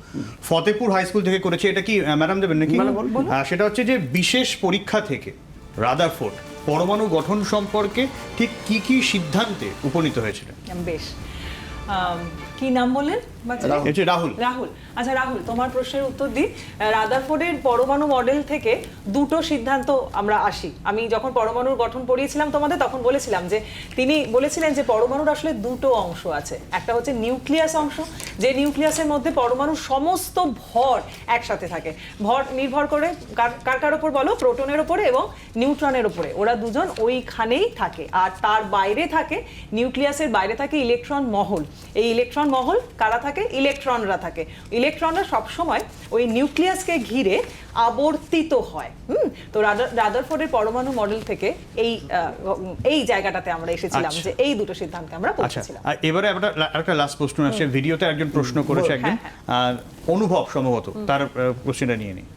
ফতেপুর হাই স্কুল থেকে করেছে। এটা কি ম্যাডাম দেবেন নাকি? সেটা হচ্ছে যে বিশেষ পরীক্ষা থেকে রাদারফোর্ড পরমাণু গঠন সম্পর্কে ঠিক কি কি সিদ্ধান্তে উপনীত হয়েছিলেন? বেশ, কি নাম বললেন রাহুল। রাহুল, আচ্ছা রাহুল, তোমার প্রশ্নের উত্তর দিই। রাদারফোর্ডের পরমাণু মডেল থেকে দুটো সিদ্ধান্ত আমরা আসি। আমি যখন পরমাণুর গঠন পড়িয়েছিলাম তোমাদের, তখন বলেছিলাম যে তিনি বলেছিলেন যে পরমাণুর আসলে দুটো অংশ আছে। একটা হচ্ছে নিউক্লিয়াস অংশ, যে নিউক্লিয়াসের মধ্যে পরমাণুর সমস্ত ভর একসাথে থাকে। ভর নির্ভর করে কার কার উপর বলো, প্রোটনের উপরে এবং নিউট্রনের উপরে, ওরা দুজন ওইখানেই থাকে। আর তার বাইরে থাকে, নিউক্লিয়াসের বাইরে থাকে ইলেকট্রন মহল। এই ইলেকট্রন মহল কারা থাকে, ইলেকট্রনরা থাকে। ইলেকট্রনরা সবসময় ওই নিউক্লিয়াসকে ঘিরে আবর্তিত হয়। তো রাদারফোর্ডের পরমাণু মডেল থেকে এই জায়গাটাতে আমরা এসেছিলাম যে এই দুটো সিদ্ধান্তে আমরা পৌঁছেছিলাম। এবারে একটা লাস্ট প্রশ্ন আসছে, ভিডিওতে একজন প্রশ্ন করেছে একদিন, অনুভব সম্ভবত, তার কোশ্চেনটা নিয়ে নিই।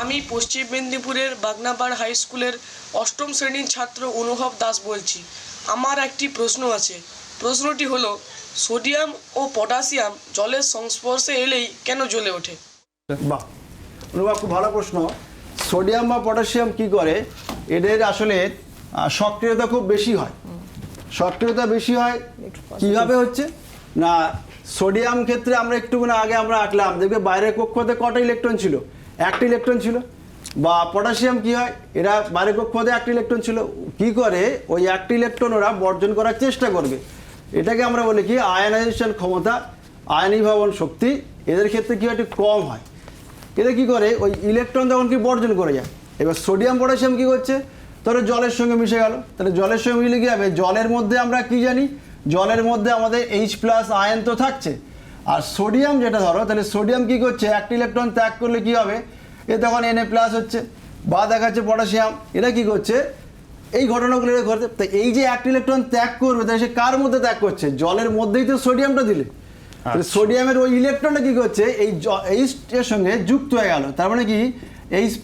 আমি পশ্চিম মেদিনীপুরের বাগনাপাড় হাই স্কুলের অষ্টম শ্রেণীর ছাত্র অনুভব দাস বলছি। আমার একটি প্রশ্ন আছে। প্রশ্নটি হলো, সোডিয়াম ও পটাশিয়াম জলের সংস্পর্শে এলেই কেন জ্বলে ওঠে? বাহ, অনুভব, খুব ভালো প্রশ্ন। সোডিয়াম বা পটাশিয়াম কি করে, এদের আসলে সক্রিয়তা খুব বেশি হয়। সক্রিয়তা বেশি হয় কিভাবে হচ্ছে না, সোডিয়াম ক্ষেত্রে আমরা একটুখানি আগে আমরা আঁকলাম, দেখবে বাইরের কক্ষতে কটা ইলেকট্রন ছিল, একটা ইলেকট্রন ছিল। বা পটাশিয়াম কি হয়, এরা বাইরের কক্ষতে একটা ইলেকট্রন ছিল, কি করে ওই একটা ইলেকট্রন ওরা বর্জন করার চেষ্টা করবে। এটাকে আমরা বলি কি আয়নাইজেশন ক্ষমতা, আয়নীভবন শক্তি এদের ক্ষেত্রে কি হয়, একটু কম হয়। এদের কি করে, ওই ইলেকট্রন তখন কি বর্জন করে যায়। এবার সোডিয়াম পটাশিয়াম কি করছে, তাহলে জলের সঙ্গে মিশে গেল। তাহলে জলের সঙ্গে মিলে কি হবে, জলের মধ্যে আমরা কি জানি, জলের মধ্যে আমাদের H+ আয়ন তো থাকছে। আর সোডিয়াম যেটা ধরো, তাহলে সোডিয়াম কি করছে, একটা ইলেকট্রন ত্যাগ করলে কি হবে, এ তখন Na+ হচ্ছে। বা দেখা যাচ্ছে পটাশিয়াম, এরা কি করছে, এই ঘটনাগুলো ঘটে। তো এই যে একটা ইলেকট্রন ত্যাগ করবে, তাহলে সে কার মধ্যে ত্যাগ করছে, জলের মধ্যেই তো সোডিয়ামটা দিলে। সোডিয়ামের ওই ইলেকট্রনটা কি করছে, এই H এর সঙ্গে যুক্ত হয়ে গেল, তার মানে কি H+,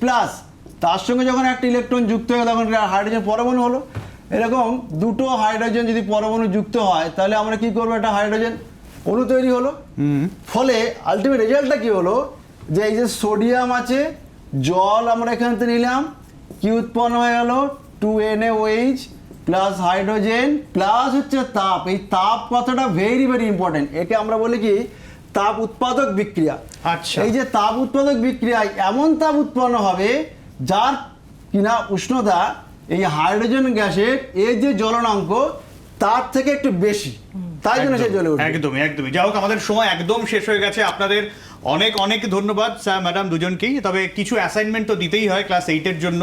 তার সঙ্গে যখন একটা ইলেকট্রন যুক্ত হয়ে গেল তখন হাইড্রোজেন পরমাণু হলো। এরকম দুটো হাইড্রোজেন যদি পরমাণু যুক্ত হয়, তাহলে আমরা কি করবো, একটা হাইড্রোজেন অণু তৈরি হলো। ফলে আলটিমেট রেজাল্টটা কি হলো, যে এই যে সোডিয়াম আছে, জল আমরা এখান থেকে নিলাম, কি উৎপন্ন হয়ে গেল, 2NaOH, প্লাস হাইড্রোজেন প্লাস হচ্ছে তাপ। এই তাপ কথাটা ভেরি ভেরি ইম্পর্টেন্ট। একে আমরা বলি কি তাপ উৎপাদক বিক্রিয়া। আচ্ছা। এই যে তাপ উৎপাদক বিক্রিয়ায় এমন তাপ উৎপন্ন হবে যার কিনা উষ্ণতা এই হাইড্রোজেন গ্যাসের এর যে জ্বলনাঙ্ক তার থেকে একটু বেশি, তাই জন্য সে জ্বলে উঠবে। একদমই একদমই। যাই হোক, আমাদের সময় একদম শেষ হয়ে গেছে। আপনাদের অনেক অনেক ধন্যবাদ স্যার ম্যাডাম দুজনকেই। তবে কিছু অ্যাসাইনমেন্ট তো দিতেই হয় ক্লাস 8-এর জন্য।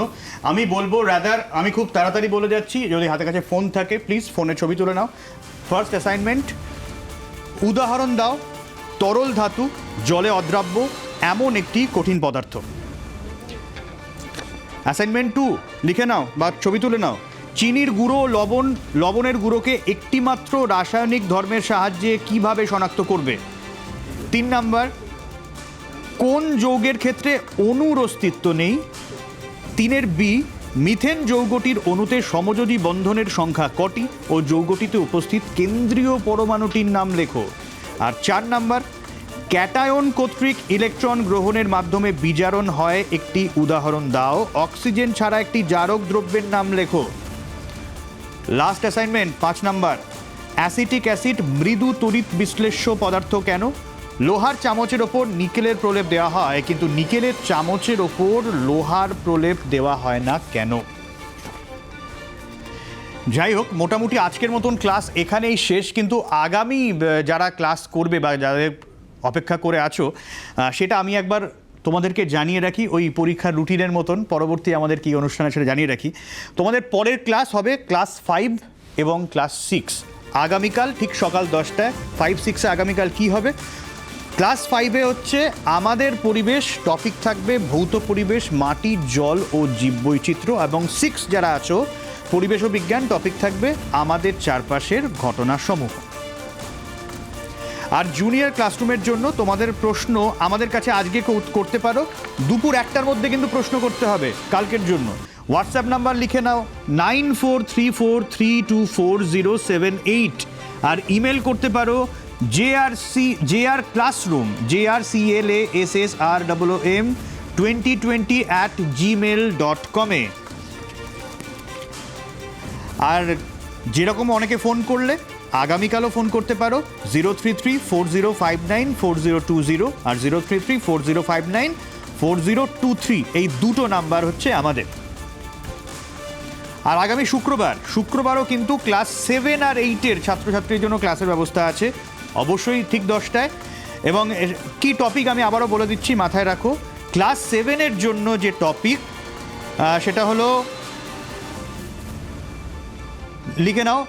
আমি বলবো রাদার আমি খুব তাড়াতাড়ি বলে যাচ্ছি, যদি হাতে কাছে ফোন থাকে প্লিজ ফোনে ছবি তুলে নাও। ফার্স্ট অ্যাসাইনমেন্ট, উদাহরণ দাও তরল ধাতু জলে অদ্রাব্য এমন একটি কঠিন পদার্থ। অ্যাসাইনমেন্ট 2, লিখে নাও বা ছবি তুলে নাও, চিনির গুঁড়ো লবণের গুঁড়োকে একটিমাত্র রাসায়নিক ধর্মের সাহায্যে কিভাবে শনাক্ত করবে। 3 নাম্বার, কোন যৌগের ক্ষেত্রে অণুর অস্তিত্ব নেই। 3-এর বি, মিথেন যৌগটির অণুতে সমযোজী বন্ধনের সংখ্যা কটি ও যৌগটিতে উপস্থিত কেন্দ্রীয় পরমাণুটির নাম লেখো। আর 4 নাম্বার, ক্যাটায়ন কর্তৃক ইলেকট্রন গ্রহণের মাধ্যমে বিজারণ হয় একটি উদাহরণ দাও। অক্সিজেন ছাড়া একটি জারক দ্রব্যের নাম লেখো। Last assignment 5 number, acetic acid মৃদু তড়িৎ বিশ্লেষ্য পদার্থ কেন। লোহার চামচের ওপর নিকেলের প্রলেপ দেওয়া হয়, কিন্তু নিকেলের চামচের ওপর লোহার প্রলেপ দেওয়া হয় না কেন। যাই হোক, মোটামুটি আজকের মতন ক্লাস এখানেই শেষ। কিন্তু আগামী যারা ক্লাস করবে বা যাদের অপেক্ষা করে আছো, সেটা আমি একবার তোমাদেরকে জানিয়ে রাখি। ওই পরীক্ষার রুটিনের মতন পরবর্তী আমাদের কী অনুষ্ঠান আছে সেটা জানিয়ে রাখি। তোমাদের পরের ক্লাস হবে ক্লাস 5 এবং ক্লাস 6 আগামীকাল ঠিক সকাল 10টায়। 5-6-এ আগামীকাল কি হবে? ক্লাস 5-এ হচ্ছে আমাদের পরিবেশ, টপিক থাকবে ভৌত পরিবেশ, মাটি, জল ও জীববৈচিত্র্য। এবং 6 যারা আছো পরিবেশ ও বিজ্ঞান, টপিক থাকবে আমাদের চারপাশের ঘটনাসমূহ। আর জুনিয়র ক্লাসরুমের জন্য তোমাদের প্রশ্ন আমাদের কাছে আজকে করতে পারো, দুপুর 1টার মধ্যে কিন্তু প্রশ্ন করতে হবে কালকের জন্য। হোয়াটসঅ্যাপ নাম্বার লিখে নাও 9434324078। আর ইমেল করতে পারো jrclassroom2020@gmail.com-এ। আর যেরকম অনেকে ফোন করলে আগামীকালও ফোন করতে পারো 03340594020 আর 03340594023। এই দুটো নাম্বার হচ্ছে আমাদের। আর আগামী শুক্রবারও কিন্তু ক্লাস 7 আর 8-এর ছাত্রছাত্রীর জন্য ক্লাসের ব্যবস্থা আছে, অবশ্যই ঠিক 10টায়। এবং কি টপিক আমি আবারও বলে দিচ্ছি, মাথায় রাখো। ক্লাস 7-এর জন্য যে টপিক সেটা হলো, লিখে নাও,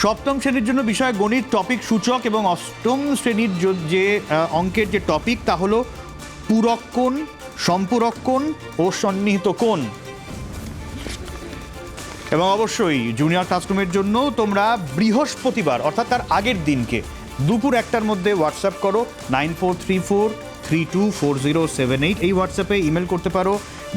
সপ্তম শ্রেণীর জন্য বিষয় গণিত, টপিক সূচক। এবং অষ্টম শ্রেণীর যে অঙ্কের যে টপিক তা হলো পূরক কোণ, সম্পূরক কোণ ও সন্নিহিত কোণ। এবং অবশ্যই জুনিয়র ক্লাসরুমের জন্য তোমরা বৃহস্পতিবার অর্থাৎ তার আগের দিনকে দুপুর 1টার মধ্যে হোয়াটসঅ্যাপ করো 9434324078। এই হোয়াটসঅ্যাপে ইমেল করতে পারো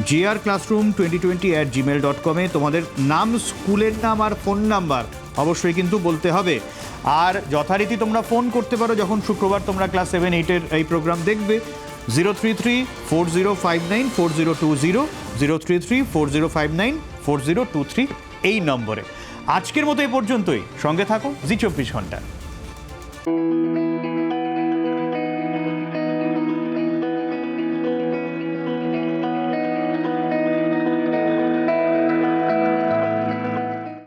jrclassroom2020@gmail.com-এ। তোমাদের নাম, স্কুলের নাম আর ফোন নাম্বার অবশ্যই কিন্তু বলতে হবে। আর যথারীতি তোমরা ফোন করতে পারো যখন শুক্রবার তোমরা ক্লাস 7-8-এর এই প্রোগ্রাম দেখবে 03340594020, 03340594023 এই নম্বরে। আজকের মতো এই পর্যন্তই। সঙ্গে থাকো জি 24 ঘন্টা।